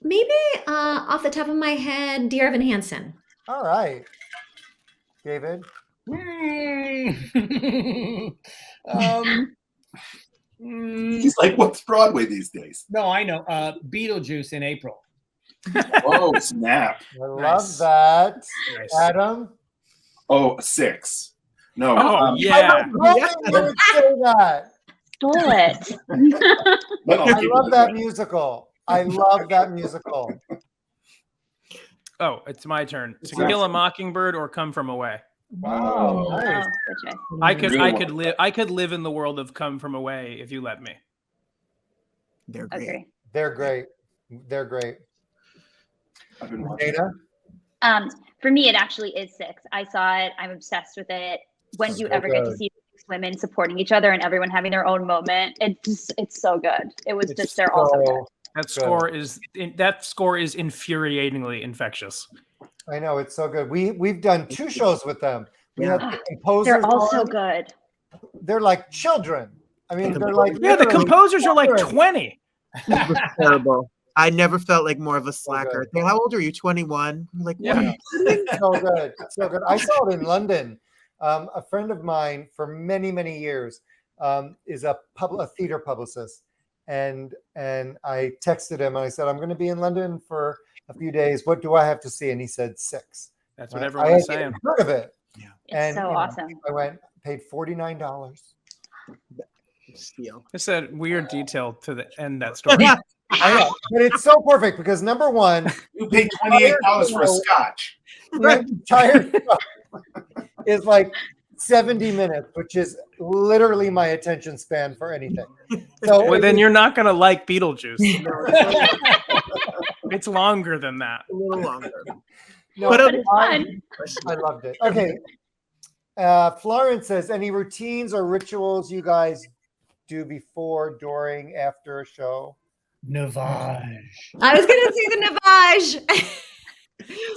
Maybe off the top of my head, Dear Evan Hansen. All right. David? He's like, what's Broadway these days? No, I know. Beetlejuice in April. Oh, snap. I love that. Nice. Adam? Oh, 6. No. Yeah. I would say that. Stole it. I love that musical. I love that musical. Oh, it's my turn. To Kill a Mockingbird or Come From Away. Wow. Nice. I could live in the world of Come From Away if you let me. They're great. Okay. They're great. They're great. I've been watching. Dana? For me, it actually is 6. I saw it. I'm obsessed with it. When do you ever get to see 6 women supporting each other and everyone having their own moment? It's so good. They're all so good. That score is infuriatingly infectious. I know, it's so good. We've done 2 shows with them. We had the composers. They're all so on. good. They're like children. I mean, they're like the composers are like 20. It was terrible. I never felt like more of a slacker. good. How old are you? 21? I'm like, Yeah. So good. So good. I saw it in London. A friend of mine for many, many years is a theater publicist. And I texted him and I said, I'm going to be in London for a few days. What do I have to see? And he said 6. That's what everyone was saying. Heard of it. Yeah. It's so awesome. I paid $49. Steal. It's a weird detail to end that story. I know, but it's so perfect because number one, You paid $28 for a scotch. the entire show is like 70 minutes, which is literally my attention span for anything. So Well, then you're not going to like Beetlejuice. It's longer than that. A little longer. no, But it's fun. I loved it. Okay. Florence says, any routines or rituals you guys do before, during, after a show? Navage. I was going to say the Navage.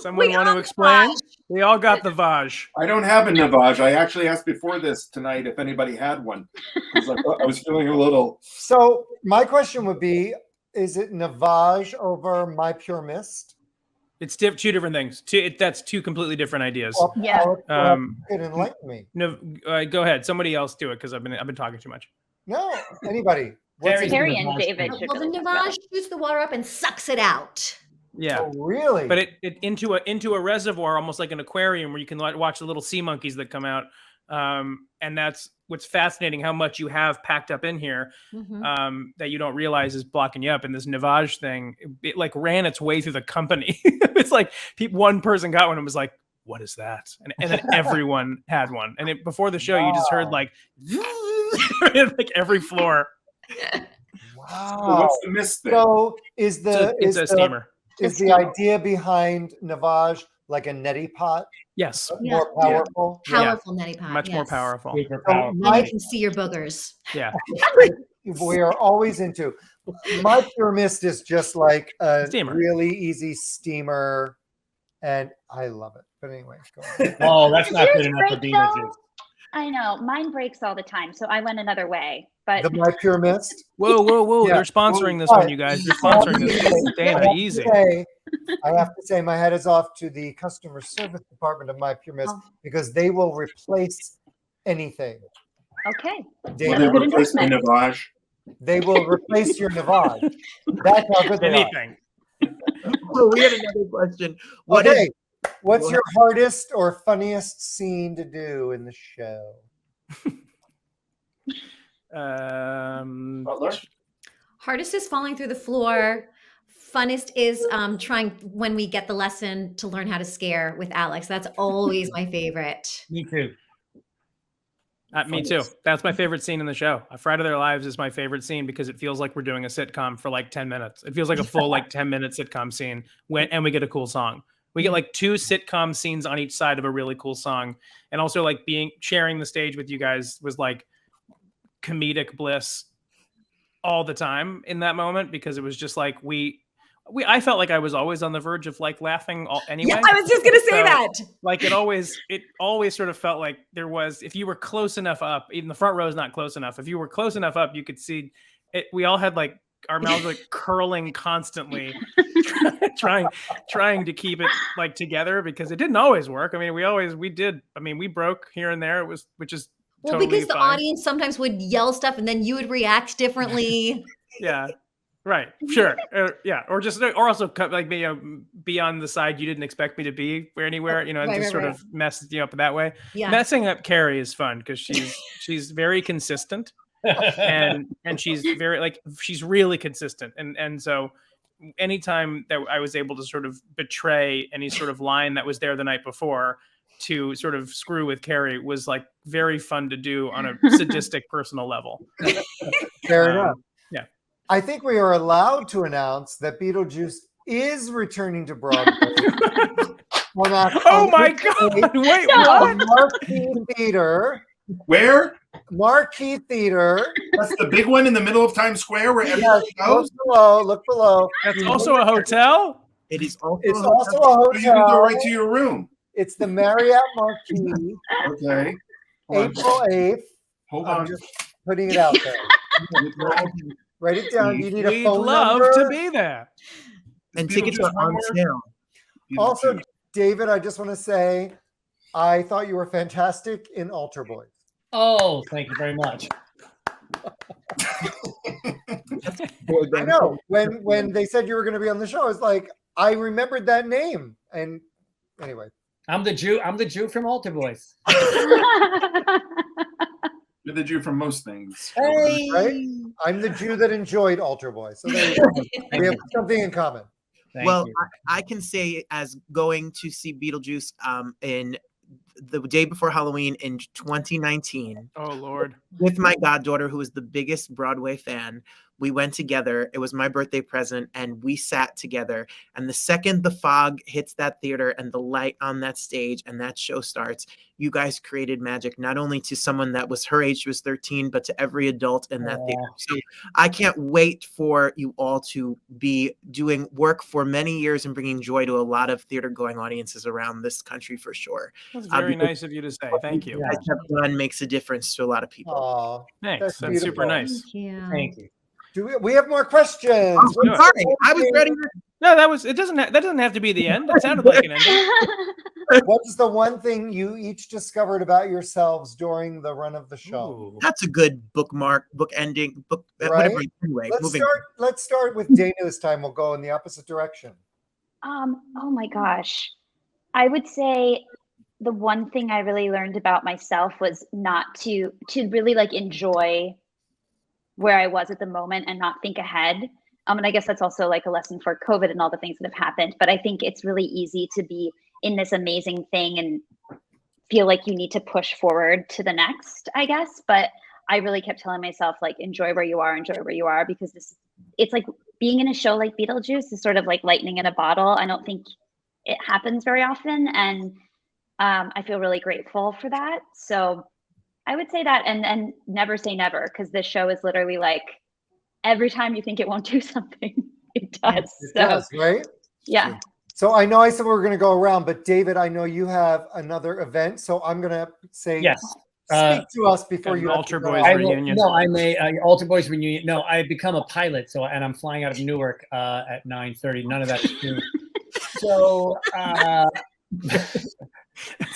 Someone We want to all explain? Navage. We all got the Vaj. I don't have a Navage. I actually asked before this tonight if anybody had one. I was feeling a little. So my question would be, is it Navage over My Pure Mist? It's 2 different things. That's 2 completely different ideas. Yeah. Could enlighten me. No, go ahead. Somebody else do it because I've been talking too much. No, anybody. Terry and David should Well, the really talk about Navage shoots the water up and sucks it out. Yeah. Oh, really? But it into a reservoir, almost like an aquarium, where you can watch the little sea monkeys that come out. And that's what's fascinating, how much you have packed up in here that you don't realize is blocking you up. And this Navage thing, it like ran its way through the company. It's like one person got one and was like, "What is that?" And then everyone had one. And before the show, you just heard like every floor. Wow. So what's the mist thing? So is It's a steamer. Is the idea behind Navage like a neti pot? Yes. More powerful? Powerful neti pot. Much more yes. powerful. Super So powerful. And you can see your boogers. Yeah. we are always into. My Pure Mist is just like a Steamer. really easy steamer, and I love it. But anyway, go on. Oh, that's Does not yours good enough for break, Beetlejuice. though? I know mine breaks all the time, so I went another way. But The My Pure Mist. Whoa! Yeah. They're sponsoring this But one, you guys. They're sponsoring this one. Dana, easy. I have to say, my hat is off to the customer service department of My Pure Mist because they will replace anything. okay. Will Dana, they replace my Navage? they will replace your Navage. That's how good they are. Anything. Well, we had another question. What is Okay, what's your hardest or funniest scene to do in the show? Butler? Hardest is falling through the floor. Funnest is trying when we get the lesson to learn how to scare with Alex. That's always my favorite. Me too. Me too. That's my favorite scene in the show. A Friday Their Lives is my favorite scene because it feels like we're doing a sitcom for like 10 minutes. It feels like a full like 10-minute sitcom scene and we get a cool song. We get like 2 sitcom scenes on each side of a really cool song. And also like sharing the stage with you guys was like comedic bliss all the time in that moment because it was just like I felt like I was always on the verge of like laughing anyway. Yeah, I was just gonna say that. Like it always sort of felt like there was, if you were close enough up, even the front row is not close enough. If you were close enough up, you could see it. We all had like our mouths like curling constantly, trying to keep it like together because it didn't always work. I mean, we did. I mean, we broke here and there. Which is totally because the fine. audience sometimes would yell stuff and then you would react differently. Yeah. Right. Sure. Or also like be on the side you didn't expect me to be anywhere, and just sort of mess you up that way. Yeah. Messing up Kerry is fun because she's very consistent and she's very like she's really consistent. And so anytime that I was able to sort of betray any sort of line that was there the night before to sort of screw with Kerry was like very fun to do on a sadistic personal level. Fair enough. Yeah. I think we are allowed to announce that Beetlejuice is returning to Broadway. Oh my God! Wait, what? Marquee Theater. Where? Marquee Theater. That's the big one in the middle of Times Square where everybody goes? Look below. That's also a hotel? It is also It's a also a So you can go hotel. right to your room. It's the Marriott Marquis. Okay. Hold on. April 8th. Hold I'm on. just putting it out there. Write it down. You need a We'd phone love number. to be there. and Beetlejuice tickets are on one sale. Also, David, I just want to say, I thought you were fantastic in Altar Boys. Oh, thank you very much. I know. When they said you were going to be on the show, I was like, I remembered that name. And anyway, I'm the Jew from Altar Boys. You're the Jew from most things. Hey. right? I'm the Jew that enjoyed Altar Boys. So there you go. We have something in common. Thank Well, you. I can say as going to see Beetlejuice in the day before Halloween in 2019 Oh Lord. with my goddaughter, who is the biggest Broadway fan. We went together. It was my birthday present, and we sat together. And the second the fog hits that theater and the light on that stage and that show starts, you guys created magic, not only to someone that was her age, she was 13, but to every adult in that theater. So I can't wait for you all to be doing work for many years and bringing joy to a lot of theater going audiences around this country for sure. That's very because nice of you to say. Thank you. what you guys have done makes a difference to a lot of people. Aw, Thanks. That's beautiful. super nice. Thank you. Thank you. Do we have more questions? I'm do it. sorry. I was ready. No, that doesn't have to be the end. That sounded like an ending. What's the one thing you each discovered about yourselves during the run of the show? Ooh. That's a good book ending, Right? whatever. Anyway, Let's start with Dana this time. We'll go in the opposite direction. Oh my gosh. I would say the one thing I really learned about myself was not to really like enjoy where I was at the moment and not think ahead. And I guess that's also like a lesson for COVID and all the things that have happened. But I think it's really easy to be in this amazing thing and feel like you need to push forward to the next, I guess. But I really kept telling myself, like, enjoy where you are, because it's like being in a show like Beetlejuice is sort of like lightning in a bottle. I don't think it happens very often. And I feel really grateful for that. So I would say that, and never say never, because this show is literally like every time you think it won't do something, it does. It does, right? Yeah. So I know I said we were going to go around, but David, I know you have another event, so I'm going to say yes. Speak to us before you Altar have to go Boys out. reunion. No, I'm a Altar Boys reunion. No, I've become a pilot, and I'm flying out of Newark at 9:30. None of that's true. So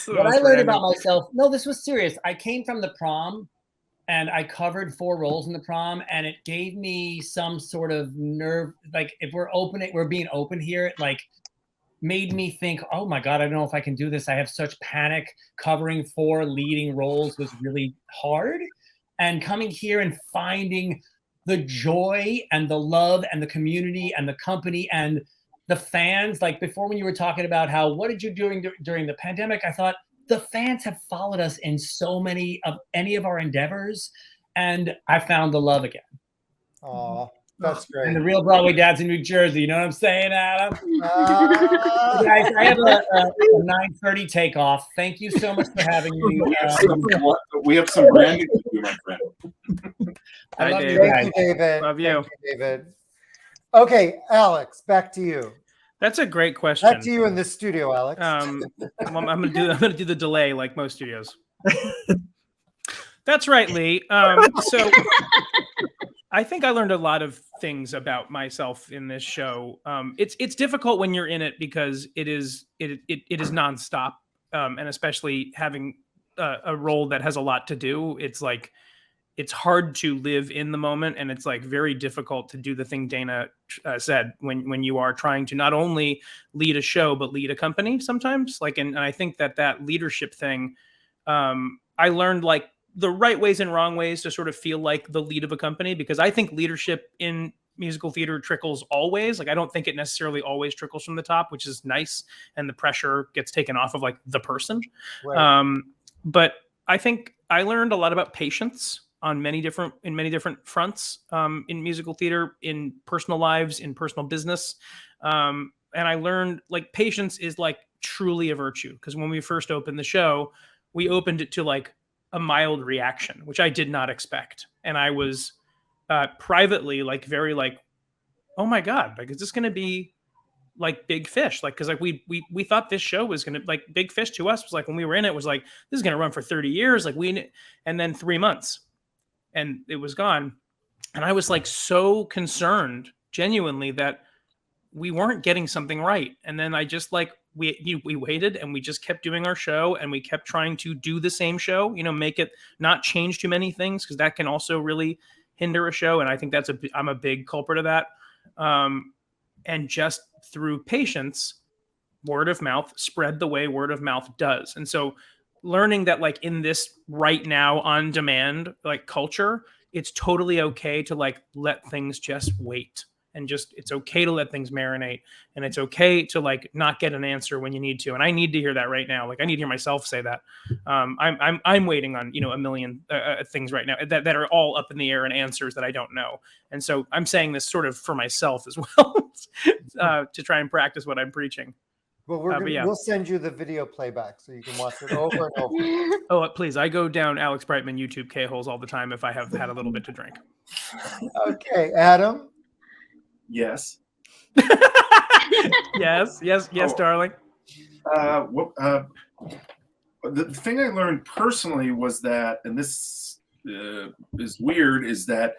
what I learned about myself, no, this was serious. I came from the prom and I covered 4 roles in the prom, and it gave me some sort of nerve. Like, if we're being open here, it like made me think, oh my God, I don't know if I can do this. I have such panic. Covering 4 leading roles was really hard. And coming here and finding the joy and the love and the community and the company and the fans, like before when you were talking about what did you do during the pandemic, I thought the fans have followed us in so many of any of our endeavors, and I found the love again. Oh, that's great. And the real Broadway dads in New Jersey, you know what I'm saying, Adam? Guys, I have a 9:30 takeoff. Thank you so much for having me. We have some branding to do, my friend. I love you. Thank you, David. Love you. Thank you, David. Okay, Alex, back to you. That's a great question. Back to you in the studio, Alex. I'm gonna do the delay like most studios. That's right, Lee. So I think I learned a lot of things about myself in this show. It's difficult when you're in it because it is nonstop, and especially having a role that has a lot to do. It's like it's hard to live in the moment, and it's like very difficult to do the thing Dana said when you are trying to not only lead a show but lead a company sometimes. Like, and I think that leadership thing, I learned like the right ways and wrong ways to sort of feel like the lead of a company, because I think leadership in musical theater trickles always. Like, I don't think it necessarily always trickles from the top, which is nice, and the pressure gets taken off of like the person. Right. But I think I learned a lot about patience on many different fronts, in musical theater, in personal lives, in personal business. And I learned like patience is like truly a virtue, because when we first opened the show, we opened it to like a mild reaction, which I did not expect. And I was privately like very like, oh my God, like, is this going to be like Big Fish? Like, cause like we thought this show was going to, like, Big Fish to us was like, when we were in it, was like, this is going to run for 30 years. Like and then 3 months and it was gone. And I was like, so concerned genuinely that we weren't getting something right. And then I just like, we waited and we just kept doing our show, and we kept trying to do the same show, make it not change too many things, because that can also really hinder a show. And I think I'm a big culprit of that. And just through patience, word of mouth spread the way word of mouth does. And so learning that like in this right now on demand, like culture, it's totally okay to like let things just wait. And just, it's okay to let things marinate, and it's okay to like not get an answer when you need to. And I need to hear that right now. Like, I need to hear myself say that. I'm waiting on, a million things right now that are all up in the air and answers that I don't know. And so I'm saying this sort of for myself as well, to try and practice what I'm preaching. Well, we'll send you the video playback so you can watch it over and over. Oh, please. I go down Alex Brightman YouTube K-holes all the time if I have had a little bit to drink. Okay, Adam. Yes. yes, darling. The thing I learned personally was that, and this is weird, is that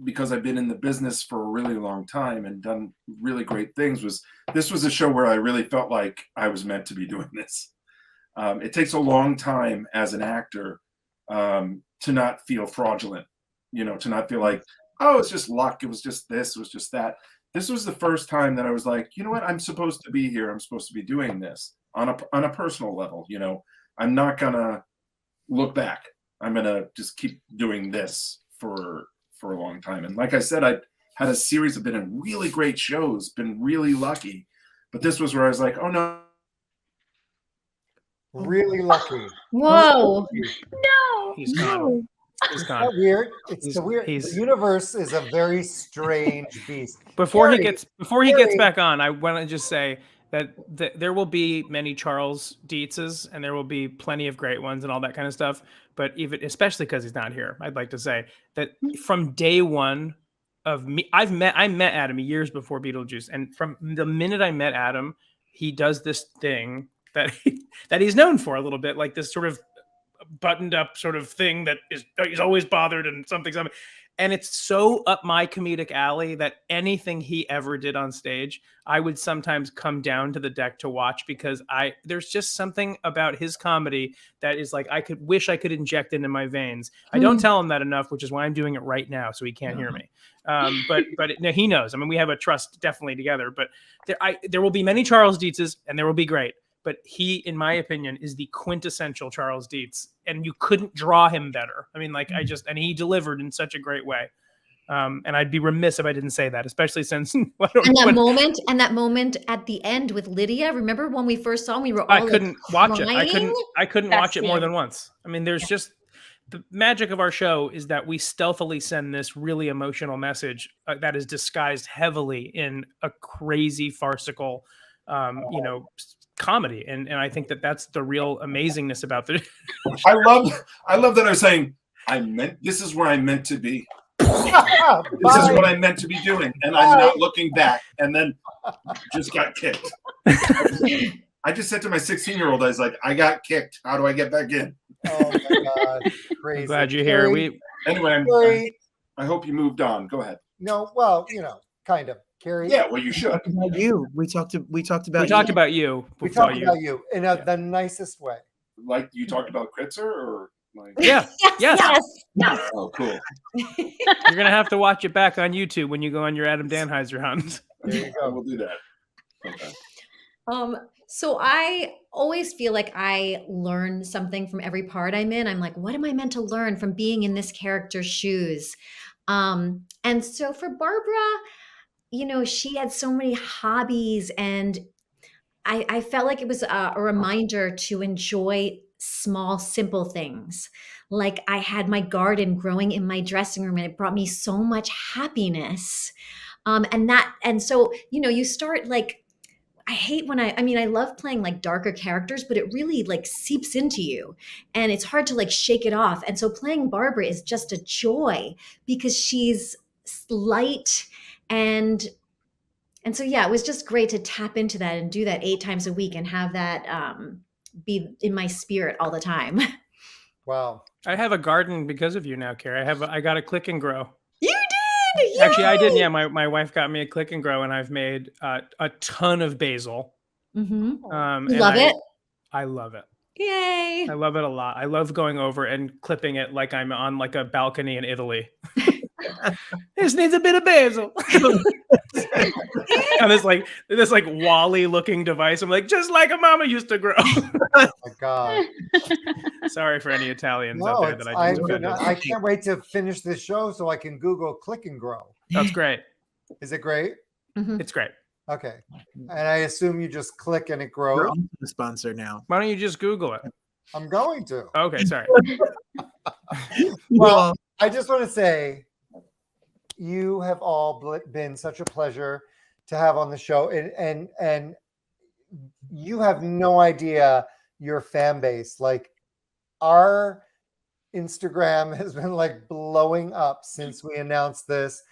because I've been in the business for a really long time and done really great things, this was a show where I really felt like I was meant to be doing this. It takes a long time as an actor to not feel fraudulent, to not feel like, oh, it's just luck. It was just this. It was just that. This was the first time that I was like, you know what? I'm supposed to be here. I'm supposed to be doing this on a personal level. I'm not gonna look back. I'm gonna just keep doing this for a long time. And like I said, I had a series of been in really great shows, been really lucky, but this was where I was like, oh no. Really lucky. Whoa. No. He's gone. Isn't that weird? The universe is a very strange beast. Before he gets back on, I want to just say that there will be many Charles Dietzes and there will be plenty of great ones and all that kind of stuff. But even, especially because he's not here, I'd like to say that from day one of me, I met Adam years before Beetlejuice. And from the minute I met Adam, he does this thing that that he's known for a little bit, like this sort of buttoned up sort of thing that he's always bothered and something. And it's so up my comedic alley that anything he ever did on stage, I would sometimes come down to the deck to watch, because there's just something about his comedy that is like, I wish I could inject into my veins. I don't tell him that enough, which is why I'm doing it right now, so he can't hear me. But no, he knows. I mean, we have a trust definitely together, but there will be many Charles Dietzes and there will be great. But he, in my opinion, is the quintessential Charles Dietz, and you couldn't draw him better. I mean, like, and he delivered in such a great way. And I'd be remiss if I didn't say that, especially since that moment at the end with Lydia. Remember when we first saw him, we were all I couldn't watch it. I couldn't That's watch it more than once. I mean, there's just the magic of our show is that we stealthily send this really emotional message that is disguised heavily in a crazy farcical, comedy, and I think that's the real amazingness about the I love that I was saying this is where I meant to be. This is what I meant to be doing, and I'm not looking back, and then just got kicked. I just said to my 16-year-old, I was like, I got kicked. How do I get back in? Oh my God. Crazy. I'm glad you're here. Anyway, I hope you moved on. Go ahead. No, well, kind of. Kerry. Yeah, well, you should. We talked about We talked about you. We talked about you in the nicest way. Like you talked about Kritzer, or like? Yes. Oh, cool. You're gonna have to watch it back on YouTube when you go on your Adam Dannheisser hunt. There you go. We'll do that. Okay. So I always feel like I learn something from every part I'm in. I'm like, what am I meant to learn from being in this character's shoes? And so for Barbara, she had so many hobbies, and I felt like it was a reminder to enjoy small, simple things. Like I had my garden growing in my dressing room, and it brought me so much happiness. And so, you start like, I hate when I love playing like darker characters, but it really like seeps into you and it's hard to like shake it off. And so playing Barbara is just a joy because she's light and so, yeah, it was just great to tap into that and do that 8 times a week and have that be in my spirit all the time. Wow. I have a garden because of you now, Kerry. I got a Click and Grow. You did? Yay! Actually, I did. Yeah, my wife got me a Click and Grow, and I've made a ton of basil. Mm-hmm. Love it? I love it. Yay! I love it a lot. I love going over and clipping it like I'm on like a balcony in Italy. This needs a bit of basil. And this like Wally looking device. I'm like, just like a mama used to grow. Oh my God. Sorry for any Italians out there that I just offended. I can't wait to finish this show so I can Google Click and Grow. That's great. Is it great? Mm-hmm. It's great. Okay. And I assume you just click and it grows. We're on the sponsor now. Why don't you just Google it? I'm going to. Okay, sorry. Well, I just want to say you have all been such a pleasure to have on the show, and you have no idea your fan base. Like our Instagram has been like blowing up since we announced this.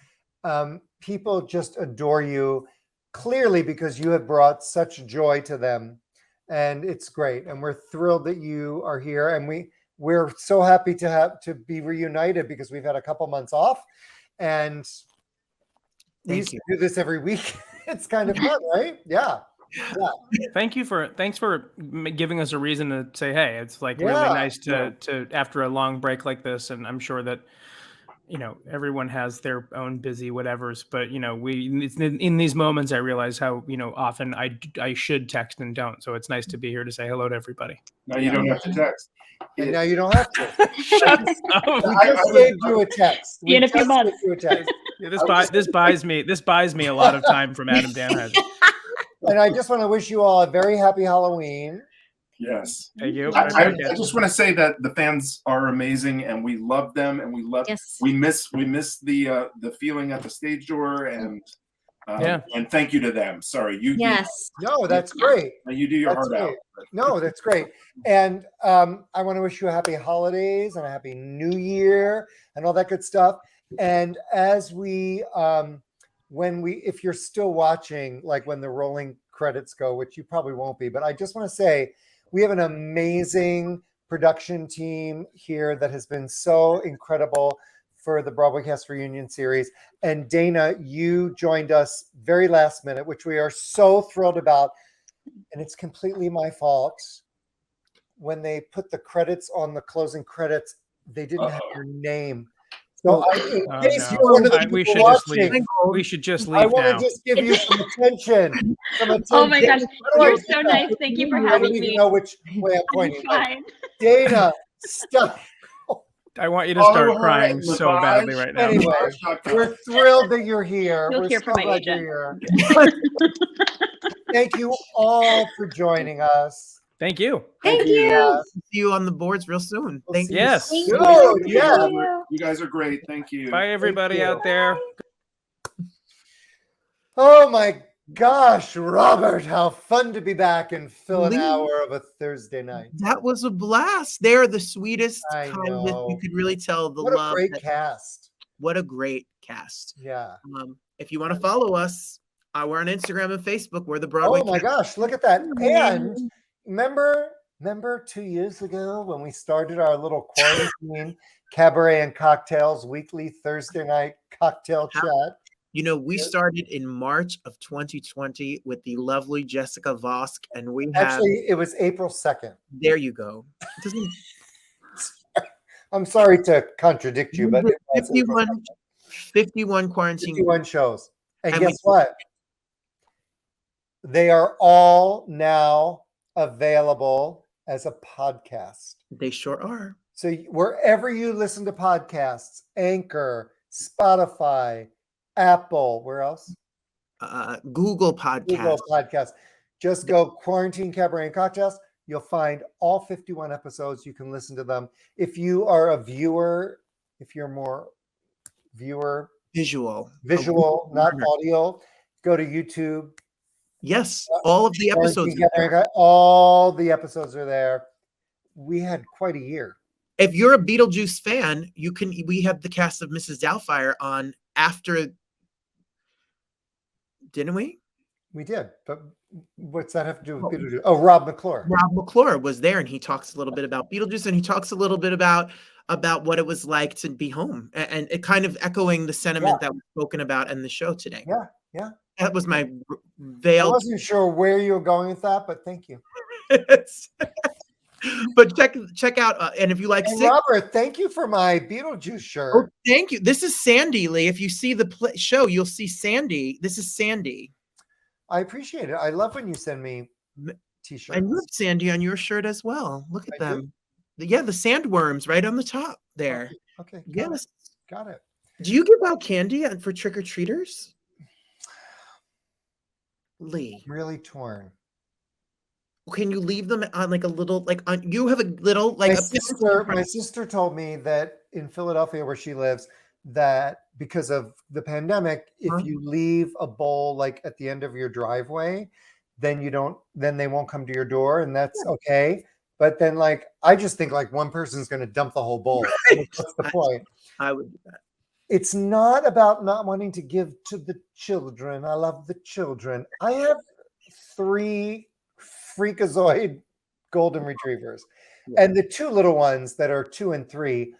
People just adore you, clearly because you have brought such joy to them, and it's great. And we're thrilled that you are here, and we're so happy to be reunited because we've had a couple months off, and we used to do this every week. It's kind of fun, right? Yeah. Thanks for giving us a reason to say, hey, it's like really nice to after a long break like this, and I'm sure that everyone has their own busy whatevers, but in these moments I realize how often I should text and don't, so it's nice to be here to say hello to everybody. Now you don't have to text. And now you don't have to. Shut up. We just gave you a text. In a few months. This buys me a lot of time from Adam Dannheisser. And I just want to wish you all a very happy Halloween. Yes. Thank you. I just want to say that the fans are amazing, and we love them, and we miss the feeling at the stage door, and And thank you to them. Sorry, you. Yes. No, that's great. You do your That's heart out. great. No, that's great. And I want to wish you a happy holidays and a happy new year and all that good stuff. And as we, if you're still watching, like when the rolling credits go, which you probably won't be, but I just want to say we have an amazing production team here that has been so incredible for the Broadway Cast Reunion Series. And Dana, you joined us very last minute, which we are so thrilled about. And it's completely my fault. When they put the credits on the closing credits, they didn't have your name. So in case you're one of the we people should watching, just leave. We should just leave I want now. to just give you some attention. Oh my gosh, you're so nice. Thank you for I don't having even me. know which way I'm pointing. but Fine. Dana, stop. I want you to start crying so badly right now. Anyway, we're thrilled that you're here. You'll We're hear so from my glad agent. you're here. Thank you all for joining us. Thank you. Thank you. See you on the boards real soon. Thank you. Yes. Good. Yeah. You guys are great. Thank you. Bye, everybody out there. Oh my gosh, Robert, how fun to be back and fill an hour of a Thursday night. That was a blast. They're the sweetest, I kindest. know. You could really tell the What love. a great cast. What a great cast. Yeah. If you want to follow us, we're on Instagram and Facebook. We're the Broadway. Oh my gosh, look at that. And remember 2 years ago when we started our little quarantine cabaret and cocktails weekly Thursday night cocktail chat? You know, we started in March of 2020 with the lovely Jessica Vosk, and we have Actually, it was April 2nd. There you go. I'm sorry to contradict you, but it was April 51 quarantine 51 shows. And And guess what? They are all now available as a podcast. They sure are. So wherever you listen to podcasts, Anchor, Spotify, Apple, where else? Google Podcast. Google Podcast. Just go Quarantine Cabaret and Cocktails. You'll find all 51 episodes. You can listen to them. If you are a viewer, if you're more visual, not audio, go to YouTube. Yes, all of the episodes. All the episodes are there. We had quite a year. If you're a Beetlejuice fan, we have the cast of Mrs. Doubtfire on after, didn't we? We did, but what's that have to do with Beetlejuice? Oh, Rob McClure. Rob McClure was there, and he talks a little bit about Beetlejuice, and he talks a little bit about what it was like to be home, and it kind of echoing the sentiment that was spoken about in the show today. Yeah. That was my I veiled. wasn't sure where you were going with that, but thank you. But check out, and if you like, Robert, thank you for my Beetlejuice shirt. Oh, thank you. This is Sandy Lee. If you see the show, you'll see Sandy. This is Sandy. I appreciate it. I love when you send me t-shirts. And you have Sandy on your shirt as well. Look at them. Yeah, the sandworms right on the top there. Okay. Yes. Got it. Do you give out candy for trick-or-treaters? Lee. Really torn. Can you leave them on like a little, you have a little, like my sister told me that in Philadelphia where she lives, that because of the pandemic, if you leave a bowl like at the end of your driveway, then they won't come to your door, and that's okay. But then I just think one person's going to dump the whole bowl. That's the point. I would do that. It's not about not wanting to give to the children. I love the children. I have 3 freakazoid golden retrievers. And the 2 little ones that are 2 and 3,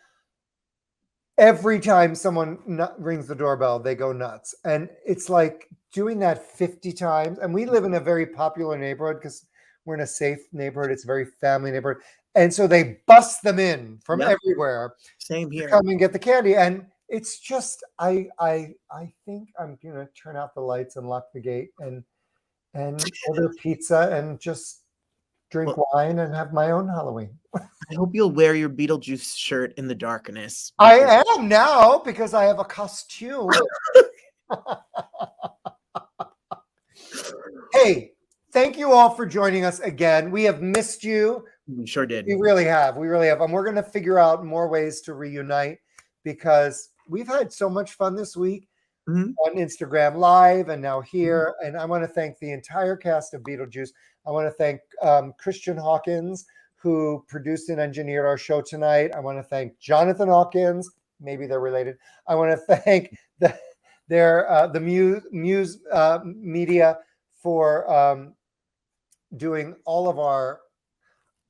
every time someone rings the doorbell, they go nuts. And it's like doing that 50 times. And we live in a very popular neighborhood because we're in a safe neighborhood. It's a very family neighborhood. And so they bust them in from everywhere. Same here. Come and get the candy. And it's just, I think I'm going to turn out the lights and lock the gate and order pizza and just drink wine and have my own Halloween. I hope you'll wear your Beetlejuice shirt in the darkness. I am now because I have a costume. Hey, thank you all for joining us again. We have missed you. We sure did. We really have. And we're going to figure out more ways to reunite because we've had so much fun this week. on Instagram Live and now here. And I want to thank the entire cast of Beetlejuice. I want to thank Christian Hawkins, who produced and engineered our show tonight. I want to thank Jonathan Hawkins. Maybe they're related. I want to thank the Muse Media for doing all of our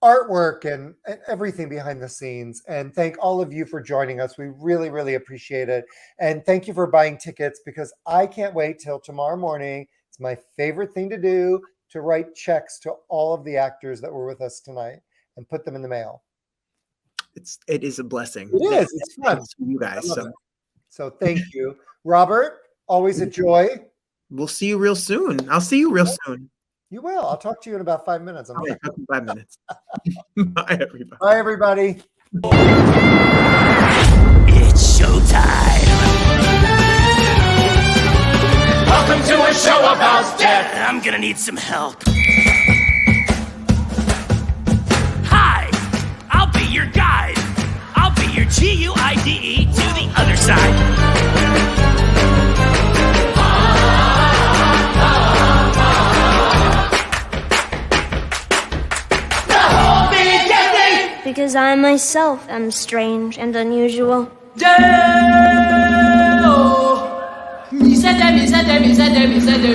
artwork and everything behind the scenes. And thank all of you for joining us. We really, really appreciate it. And thank you for buying tickets, because I can't wait till tomorrow morning. It's my favorite thing to do, to write checks to all of the actors that were with us tonight and put them in the mail. It is a blessing. It is. It's fun. You guys. So thank you. Robert, always a joy. We'll see you real soon. I'll see you real soon. You will. I'll talk to you in about 5 minutes. Okay, 5 minutes. Bye, everybody. Bye, everybody. It's showtime. Welcome to a show about death. I'm gonna need some help. Hi, I'll be your guide. I'll be your GUIDE to the other side. Because I myself am strange and unusual. Mi sete, mi sete, mi sete, mi sete.